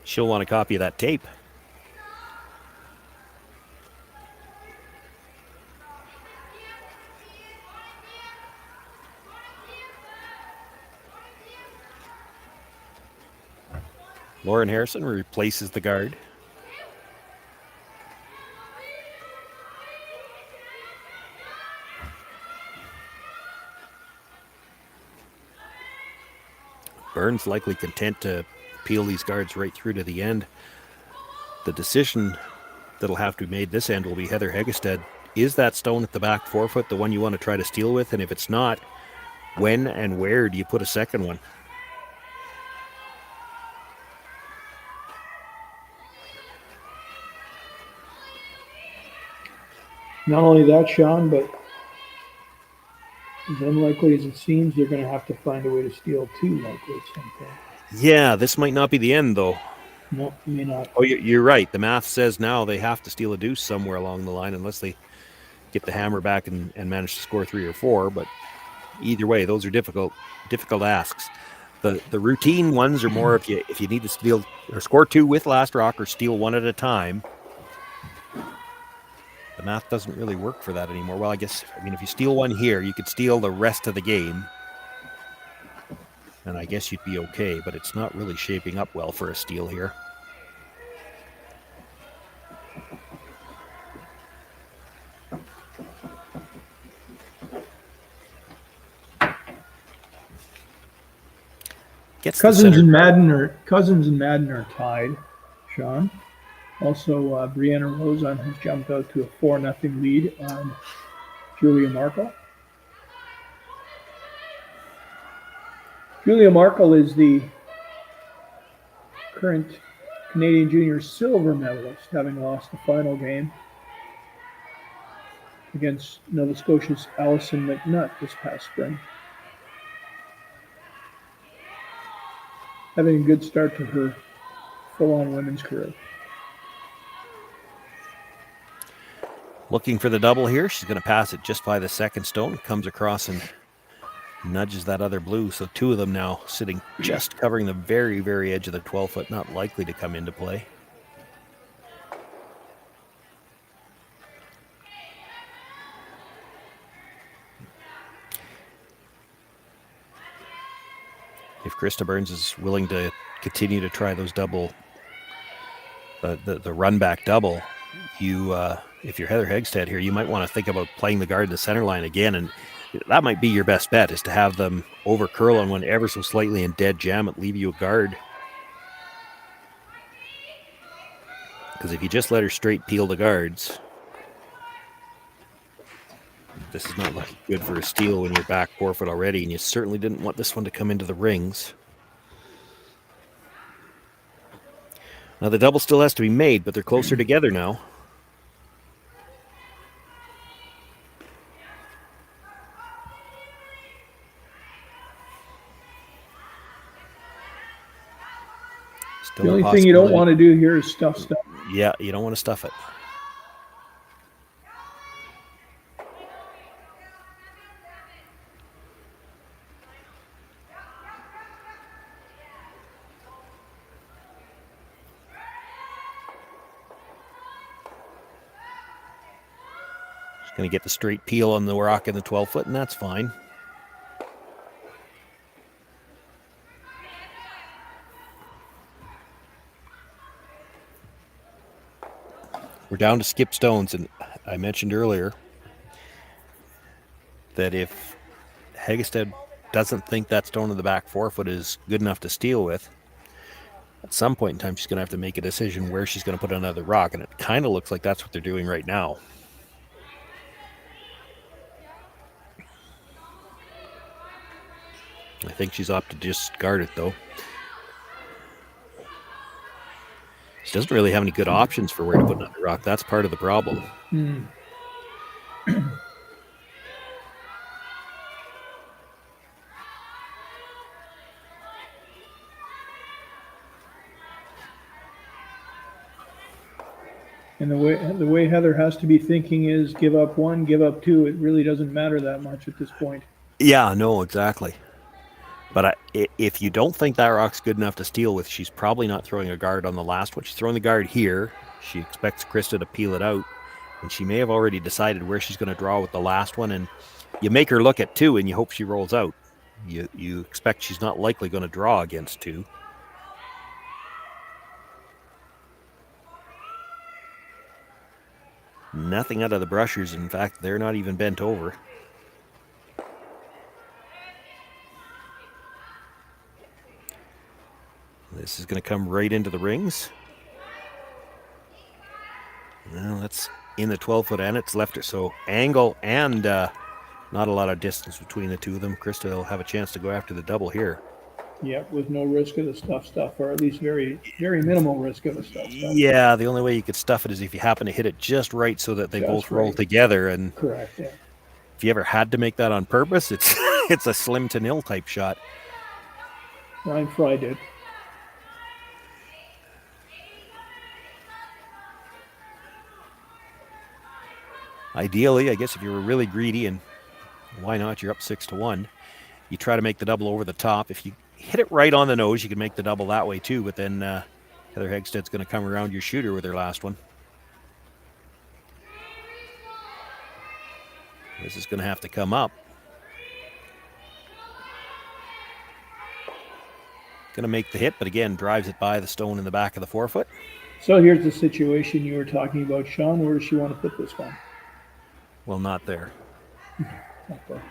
She'll want a copy of that tape. Lauren Harrison replaces the guard. Burns likely content to peel these guards right through to the end. The decision that'll have to be made this end will be Heather Heggestad. Is that stone at the back forefoot the one you want to try to steal with? And if it's not, when and where do you put a second one? Not only that, Shawn, but As unlikely as it seems, they're going to have to find a way to steal 2 likely at some point. Yeah, this might not be the end, though. No, may not. Oh, you're right. The math says now they have to steal a deuce somewhere along the line unless they get the hammer back and manage to score 3 or 4. But either way, those are difficult asks. The routine ones are more if you need to steal or score 2 with last rock or steal 1 at a time. The math doesn't really work for that anymore. Well, if you steal 1 here, you could steal the rest of the game. And I guess you'd be okay, but it's not really shaping up well for a steal here. Cousins and Madden are tied, Shawn. Also, Brianna Rosen has jumped out to a 4-0 lead on Julia Markle. Julia Markle is the current Canadian Junior silver medalist, having lost the final game against Nova Scotia's Allison McNutt this past spring. Having a good start to her full-on women's career. Looking for the double here. She's going to pass it just by the second stone. Comes across and nudges that other blue. So 2 of them now sitting just covering the very, very edge of the 12-foot. Not likely to come into play. If Krysta Burns is willing to continue to try those double, the run back double, if you're Heather Heggestad here, you might want to think about playing the guard in the center line again, and that might be your best bet, is to have them over curl on one ever so slightly and dead jam it, leave you a guard. Because if you just let her straight peel the guards, this is not looking good for a steal when you're back 4 foot already, and you certainly didn't want this one to come into the rings. Now the double still has to be made, but they're closer together now. Still the only thing you don't want to do here is stuff. Yeah, you don't want to stuff it. Going to get the straight peel on the rock in the 12-foot, and that's fine. We're down to skip stones, and I mentioned earlier that if Heggestad doesn't think that stone in the back 4 foot is good enough to steal with, at some point in time she's going to have to make a decision where she's going to put another rock, and it kind of looks like that's what they're doing right now. I think she's opted to just guard it, though. She doesn't really have any good options for where to put another rock. That's part of the problem. And the way Heather has to be thinking is give up 1, give up 2. It really doesn't matter that much at this point. Yeah, no, exactly. But if you don't think that rock's good enough to steal with, she's probably not throwing a guard on the last one. She's throwing the guard here. She expects Krysta to peel it out, and she may have already decided where she's going to draw with the last one, and you make her look at 2 and you hope she rolls out. You expect she's not likely going to draw against 2. Nothing out of the brushers. In fact, they're not even bent over. This is going to come right into the rings. Well, that's in the 12-foot, and it's left her. So angle and not a lot of distance between the 2 of them. Krysta will have a chance to go after the double here. Yeah, with no risk of the stuff, or at least very, very minimal risk of the stuff. Yeah, the only way you could stuff it is if you happen to hit it just right so that they both roll together. And correct, yeah. if you ever had to make that on purpose, it's it's a slim to nil type shot. Ryan Fry did. Ideally, I guess if you were really greedy, and why not, you're up 6-1, you try to make the double over the top. If you hit it right on the nose, you can make the double that way too, but then Heather Heggestad's going to come around your shooter with her last one. This is going to have to come up. Going to make the hit, but again, drives it by the stone in the back of the forefoot. So here's the situation you were talking about, Shawn. Where does she want to put this one? Well, not there. Not there.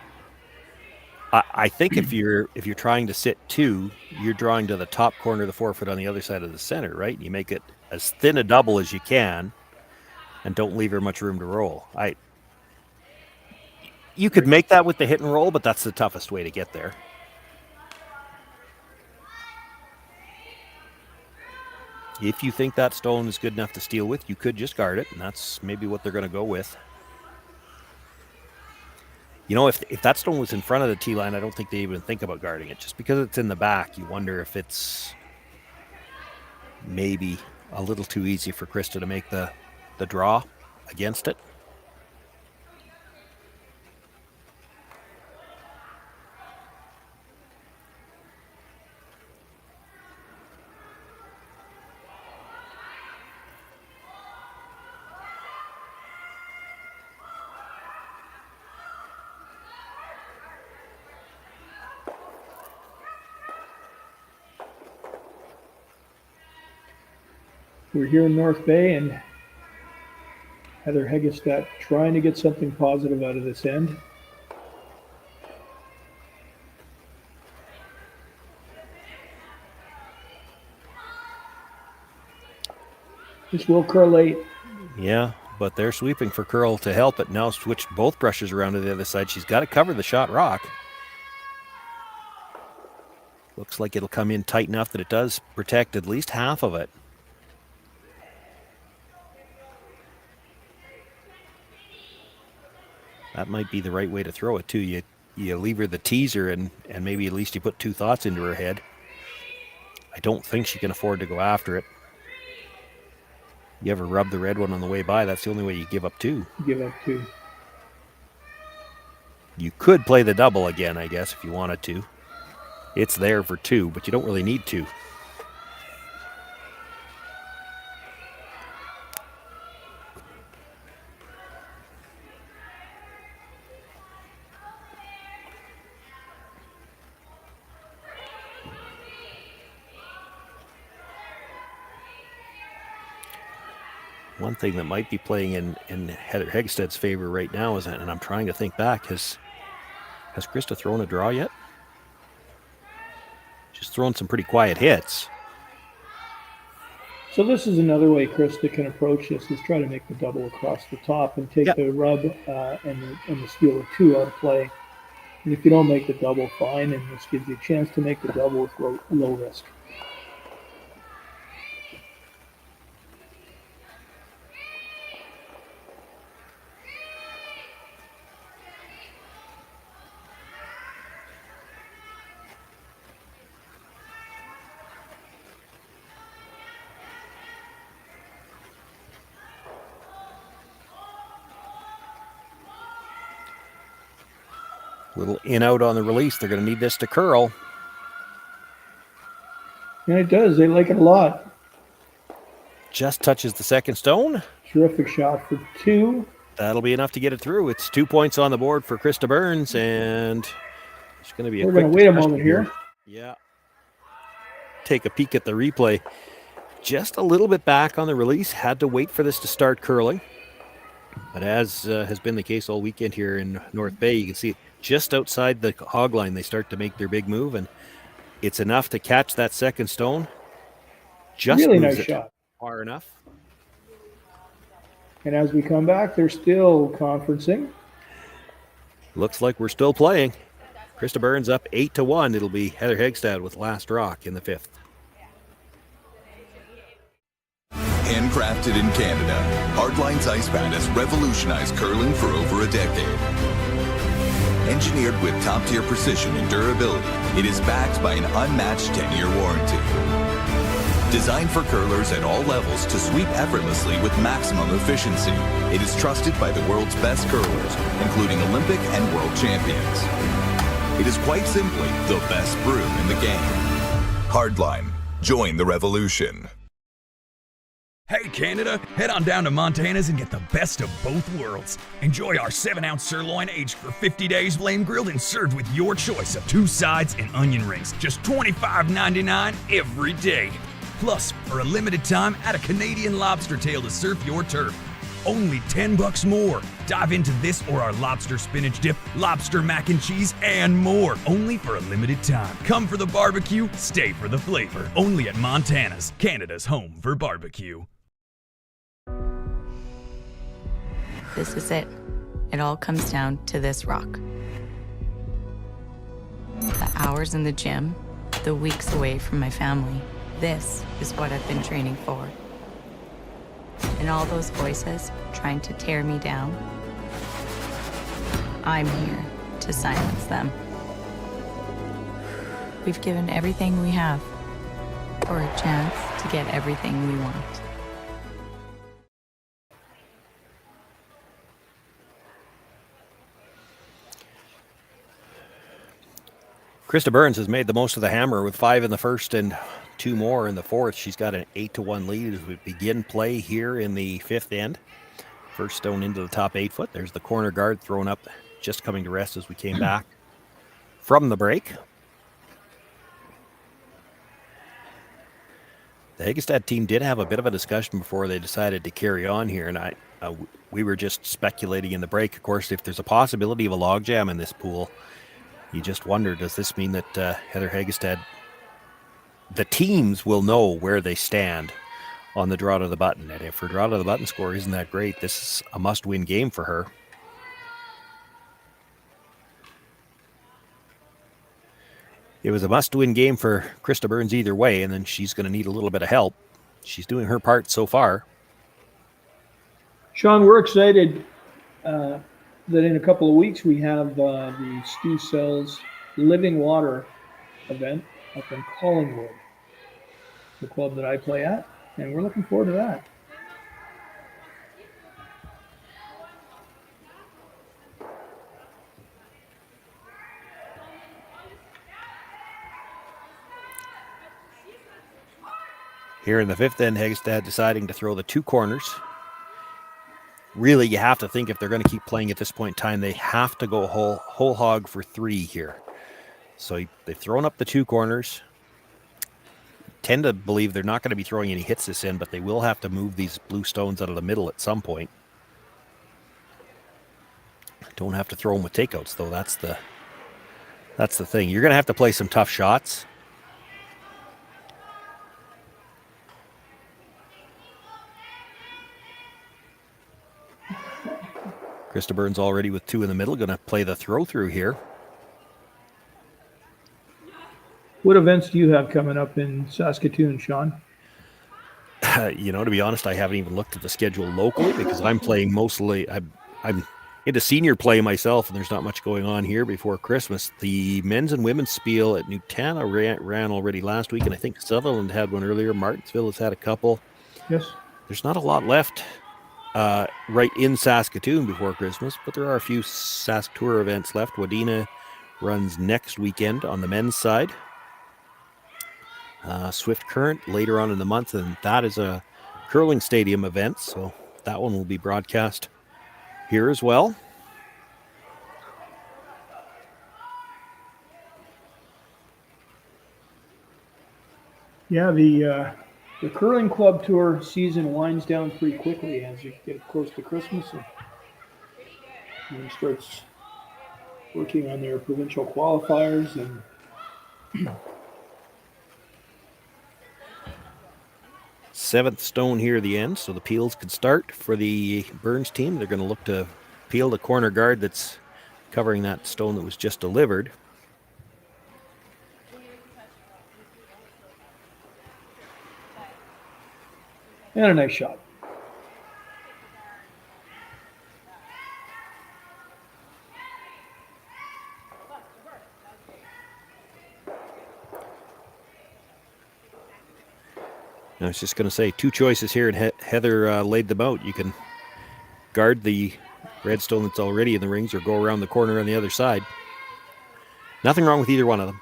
I think if you're trying to sit 2, you're drawing to the top corner of the forefoot on the other side of the center, right? You make it as thin a double as you can, and don't leave her much room to roll. You could make that with the hit and roll, but that's the toughest way to get there. If you think that stone is good enough to steal with, you could just guard it, and that's maybe what they're going to go with. You know, if that stone was in front of the tee line, I don't think they even think about guarding it. Just because it's in the back, you wonder if it's maybe a little too easy for Krysta to make the draw against it. We're here in North Bay, and Heather Heggestad trying to get something positive out of this end. This will curl late. Yeah, but they're sweeping for curl to help it. Now switched both brushes around to the other side. She's got to cover the shot rock. Looks like it'll come in tight enough that it does protect at least half of it. That might be the right way to throw it, too. You leave her the teaser, and maybe at least you put 2 thoughts into her head. I don't think she can afford to go after it. You ever rub the red one on the way by, that's the only way you give up 2. Give up 2. You could play the double again, I guess, if you wanted to. It's there for 2, but you don't really need 2. One thing that might be playing in Heather Heggestad's favor right now is, and I'm trying to think back, has Krysta thrown a draw yet? She's thrown some pretty quiet hits. So this is another way Krysta can approach this, is try to make the double across the top and take the rub and the steal of 2 out of play. And if you don't make the double, fine, and this gives you a chance to make the double with low risk. Little in-out on the release. They're going to need this to curl. And it does. They like it a lot. Just touches the second stone. Terrific shot for 2. That'll be enough to get it through. It's 2 points on the board for Krysta Burns, and it's going to be We're going to wait a moment here. Yeah. Take a peek at the replay. Just a little bit back on the release. Had to wait for this to start curling. But as has been the case all weekend here in North Bay, you can see just outside the hog line, they start to make their big move, and it's enough to catch that second stone. Just really moves nice it shot. Far enough. And as we come back, they're still conferencing. Looks like we're still playing. Krysta Burns up 8-1. It'll be Heather Heggestad with last rock in the 5th. Handcrafted in Canada, Hardline's ice pad has revolutionized curling for over a decade. Engineered with top-tier precision and durability, it is backed by an unmatched 10-year warranty. Designed for curlers at all levels to sweep effortlessly with maximum efficiency, it is trusted by the world's best curlers, including Olympic and world champions. It is quite simply the best broom in the game. Hardline. Join the revolution. Hey Canada, head on down to Montana's and get the best of both worlds. Enjoy our 7-ounce sirloin aged for 50 days, flame grilled and served with your choice of 2 sides and onion rings. Just $25.99 every day. Plus, for a limited time, add a Canadian lobster tail to surf your turf. Only $10 more. Dive into this or our lobster spinach dip, lobster mac and cheese, and more. Only for a limited time. Come for the barbecue, stay for the flavor. Only at Montana's, Canada's home for barbecue. This is it. It all comes down to this rock. The hours in the gym, the weeks away from my family. This is what I've been training for. And all those voices trying to tear me down, I'm here to silence them. We've given everything we have for a chance to get everything we want. Krysta Burns has made the most of the hammer with 5 in the first and 2 more in the fourth. She's got an 8-1 lead as we begin play here in the 5th end. First stone into the top 8 foot. There's the corner guard thrown up, just coming to rest as we came back from the break. The Heggestad team did have a bit of a discussion before they decided to carry on here, and we were just speculating in the break. Of course, if there's a possibility of a logjam in this pool, you just wonder, does this mean that Heather Heggestad, the teams will know where they stand on the draw to the button? And if her draw to the button score isn't that great, this is a must-win game for her. It was a must-win game for Krysta Burns either way, and then she's going to need a little bit of help. She's doing her part so far. Shawn, we're excited that in a couple of weeks we have the Stu Cells Living Water event up in Collingwood, the club that I play at, and we're looking forward to that. Here in the 5th end, Heggestad deciding to throw the 2 corners. Really, you have to think if they're going to keep playing at this point in time, they have to go whole hog for 3 here. So they've thrown up the 2 corners. Tend to believe they're not going to be throwing any hits this end, but they will have to move these blue stones out of the middle at some point. Don't have to throw them with takeouts, though. That's the thing. You're going to have to play some tough shots. Krysta Burns already with 2 in the middle, going to play the throw through here. What events do you have coming up in Saskatoon, Shawn? To be honest, I haven't even looked at the schedule locally because I'm playing mostly. I'm into senior play myself, and there's not much going on here before Christmas. The men's and women's Spiel at Newtana ran already last week, and I think Sutherland had one earlier. Martinsville has had a couple. Yes. There's not a lot left right in Saskatoon before Christmas, but there are a few Sask Tour events left. Wadena runs next weekend on the men's side. Swift Current later on in the month, and that is a curling stadium event, so that one will be broadcast here as well. Yeah, the curling club tour season winds down pretty quickly as you get close to Christmas, and starts working on their provincial qualifiers and 7th stone here at the end, so the peels could start for the Burns team. They're going to look to peel the corner guard that's covering that stone that was just delivered. And a nice shot. I was just going to say, two choices here, and Heather laid them out. You can guard the redstone that's already in the rings or go around the corner on the other side. Nothing wrong with either one of them.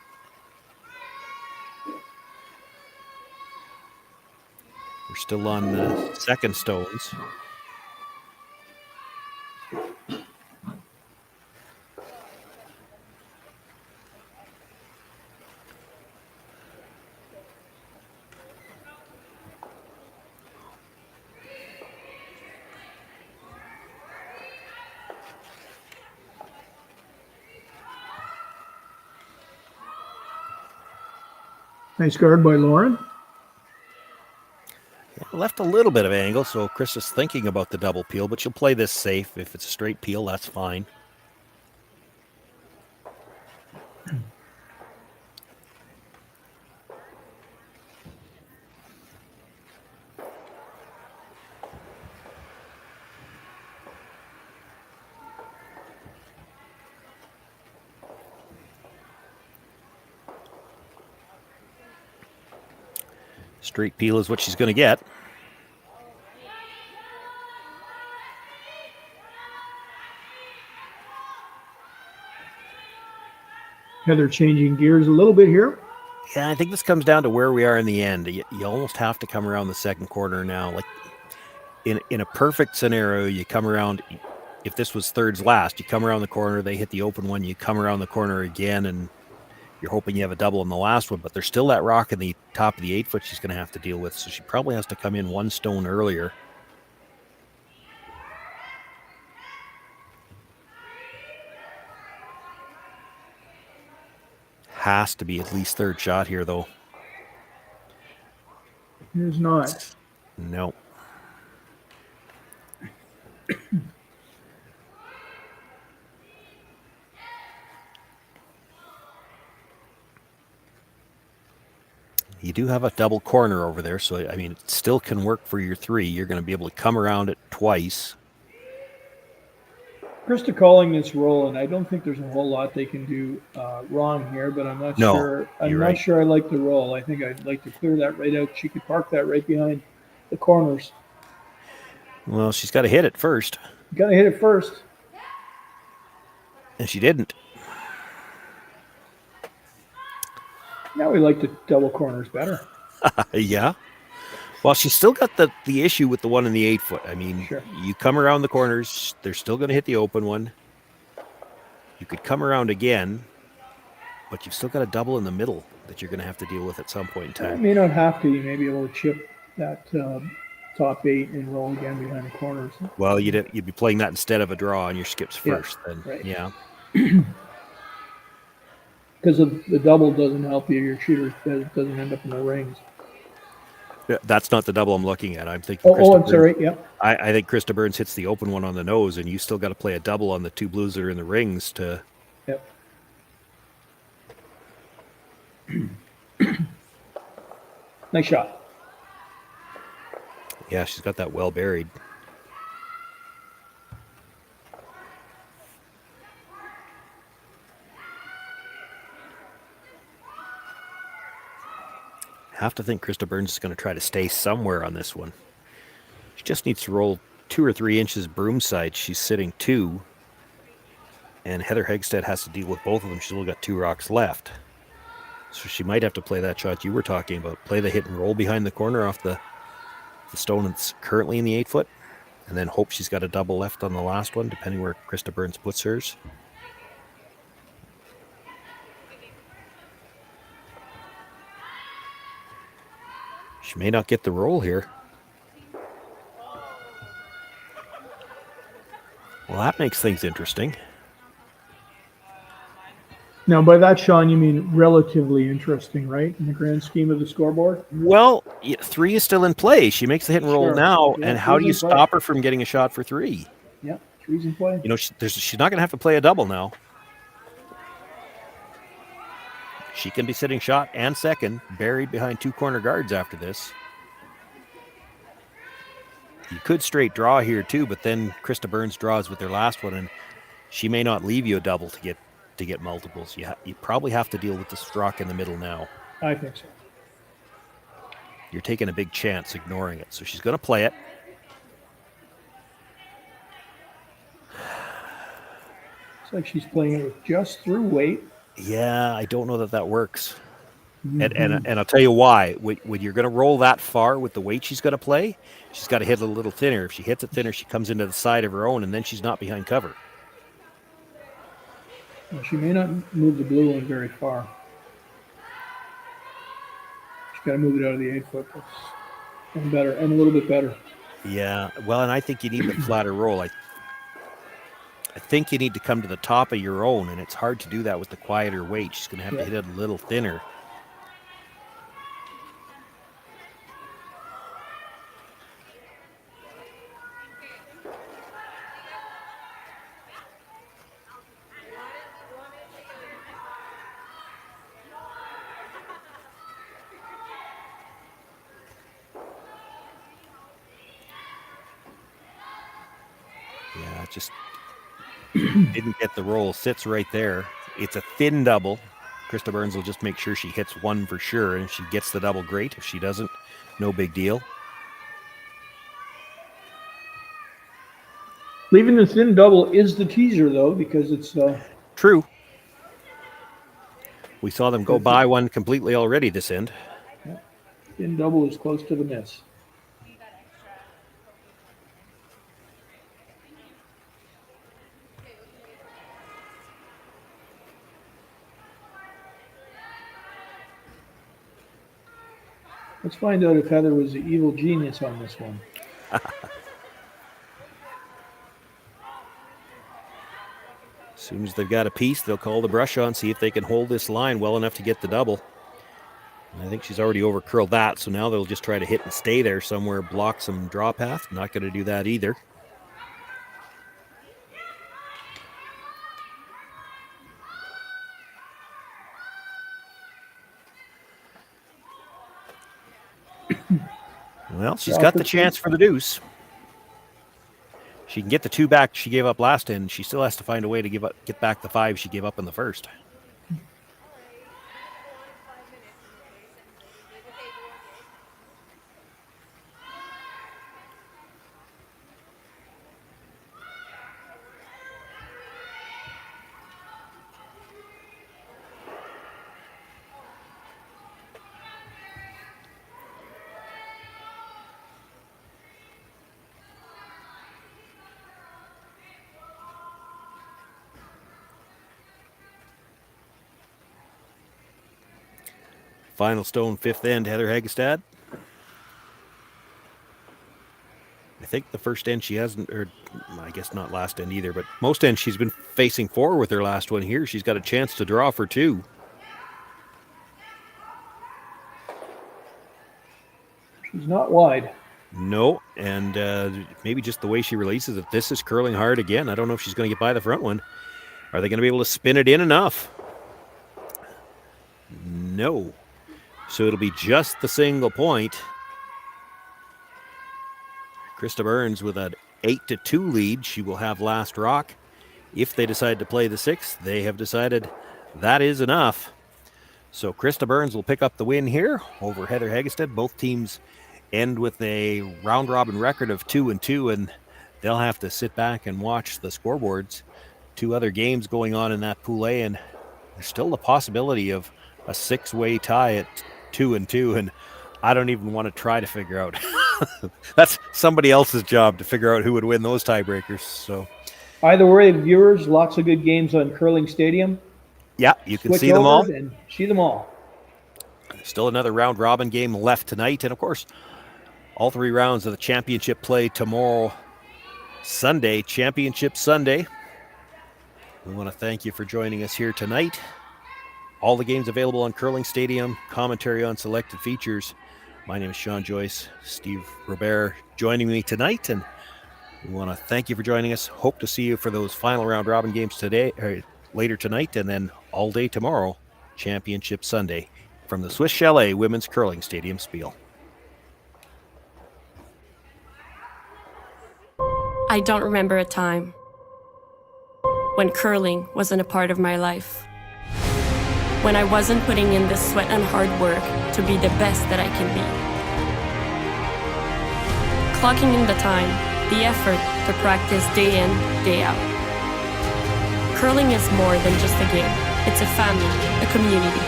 We're still on second stones. Nice guard by Lauren. Left a little bit of angle, so Krysta's thinking about the double peel, but she'll play this safe. If it's a straight peel, that's fine. Straight peel is what she's going to get. Heather changing gears a little bit here. Yeah, I think this comes down to where we are in the end. You almost have to come around the second corner now. Like in a perfect scenario, you come around. If this was thirds last, you come around the corner, they hit the open one, you come around the corner again, and you're hoping you have a double on the last one, but there's still that rock in the top of the 8 foot she's going to have to deal with, so she probably has to come in one stone earlier. Has to be at least third shot here, though. Here's not. No. You do have a double corner over there, so, I mean, it still can work for your 3. You're going to be able to come around it twice. Krysta calling this roll, and I don't think there's a whole lot they can do wrong here, but I'm not sure. I'm not sure I like the roll. I think I'd like to clear that right out. She could park that right behind the corners. Well, she's got to hit it first. Got to hit it first. And she didn't. Now we like the double corners better. Yeah. Well, she's still got the issue with the one in the 8 foot. I mean, sure. You come around the corners, they're still going to hit the open one. You could come around again, but you've still got a double in the middle that you're going to have to deal with at some point in time. You may not have to. You may be able to chip that top 8 and roll again behind the corners. Well, you'd be playing that instead of a draw on your skips first. Yeah, then, right. Yeah. Because the double doesn't help you. Your shooter doesn't end up in the rings. That's not the double I'm looking at. I'm thinking. I'm sorry. Yeah. I think Krysta Burns hits the open one on the nose, and you still got to play a double on the 2 blues that are in the rings to. Yep. Nice shot. Yeah, she's got that well buried. Have to think Krysta Burns is going to try to stay somewhere on this one. She just needs to roll 2 or 3 inches broom side. She's sitting 2. And Heather Heggestad has to deal with both of them. She's only got 2 rocks left. So she might have to play that shot you were talking about. Play the hit and roll behind the corner off the stone that's currently in the 8 foot. And then hope she's got a double left on the last one, depending where Krysta Burns puts hers. She may not get the roll here. Well, that makes things interesting. Now, by that, Shawn, you mean relatively interesting, right? In the grand scheme of the scoreboard? Well, 3 is still in play. She makes the hit and roll now, Yeah, and how do you 3's in stop her from getting a shot for 3? Yeah, 3's in play. You know, she's not going to have to play a double now. She can be sitting shot and second, buried behind 2 corner guards after this. You could straight draw here too, but then Krysta Burns draws with their last one, and she may not leave you a double to get multiples. You probably have to deal with the Strock in the middle now. I think so. You're taking a big chance ignoring it. So she's going to play it. It's like she's playing it with just through weight. Yeah, I don't know that works. And I'll tell you why. When you're going to roll that far with the weight she's going to play, she's got to hit it a little thinner. If she hits it thinner, she comes into the side of her own, and then she's not behind cover. Well, she may not move the blue one very far. She's got to move it out of the 8-foot. And better, and a little bit better. Yeah, well, and I think you need the flatter roll. I think you need to come to the top of your own, and it's hard to do that with the quieter weight. She's going to have to hit it a little thinner. Yeah, just didn't get the roll. Sits right there. It's a thin double. Krysta Burns will just make sure she hits one for sure, and if she gets the double, great. If she doesn't, no big deal. Leaving the thin double is the teaser, though, because it's... True. We saw them go by one completely already this end. Yeah. Thin double is close to the miss. Let's find out if Heather was the evil genius on this one. As soon as they've got a piece, they'll call the brush on, see if they can hold this line well enough to get the double. And I think she's already over curled that, so now they'll just try to hit and stay there somewhere, block some draw path. Not going to do that either. Well, she's got the chance for the deuce. She can get the 2 back she gave up last end. She still has to find a way to get back the 5 she gave up in the first. Final stone, 5th end, Heather Heggestad. I think the first end she hasn't, or I guess not last end either, but most ends she's been facing 4 with her last one here. She's got a chance to draw for 2. She's not wide. No, and maybe just the way she releases it. This is curling hard again. I don't know if she's going to get by the front one. Are they going to be able to spin it in enough? No. So it'll be just the single point. Krysta Burns with an 8-2 lead. She will have last rock. If they decide to play the 6th, they have decided that is enough. So Krysta Burns will pick up the win here over Heather Heggestad. Both teams end with a round-robin record of 2-2, and they'll have to sit back and watch the scoreboards. 2 other games going on in that Pool A, and there's still the possibility of a 6-way tie at 2-2, and I don't even want to try to figure out. That's somebody else's job to figure out who would win those tiebreakers. So either way, viewers, lots of good games on Curling Stadium. Yeah, you can see them all. And see them all. Still another round robin game left tonight, and of course, all 3 rounds of the championship play tomorrow, Sunday, Championship Sunday. We want to thank you for joining us here tonight. All the games available on Curling Stadium, commentary on selected features. My name is Shawn, Joyce, Steve Robert joining me tonight, and we want to thank you for joining us. Hope to see you for those final round robin games today, or later tonight, and then all day tomorrow, Championship Sunday, from the Swiss Chalet Women's Curling Stadium, Spiel. I don't remember a time when curling wasn't a part of my life. When I wasn't putting in the sweat and hard work to be the best that I can be. Clocking in the time, the effort to practice day in, day out. Curling is more than just a game. It's a family, a community.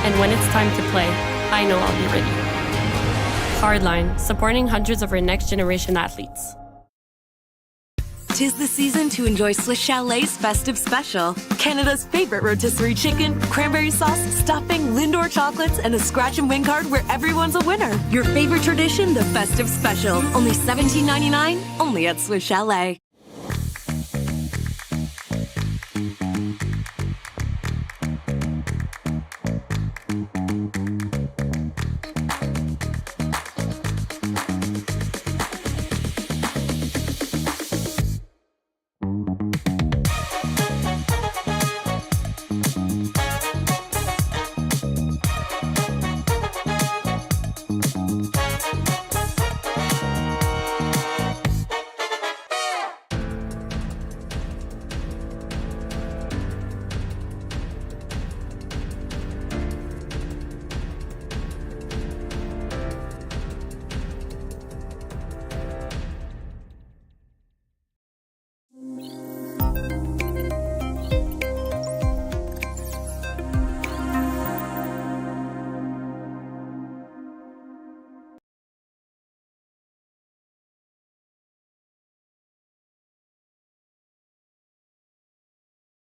And when it's time to play, I know I'll be ready. Hardline, supporting hundreds of our next generation athletes. 'Tis the season to enjoy Swiss Chalet's festive special. Canada's favorite rotisserie chicken, cranberry sauce, stuffing, Lindor chocolates, and a scratch and win card where everyone's a winner. Your favorite tradition, the festive special. Only $17.99, only at Swiss Chalet.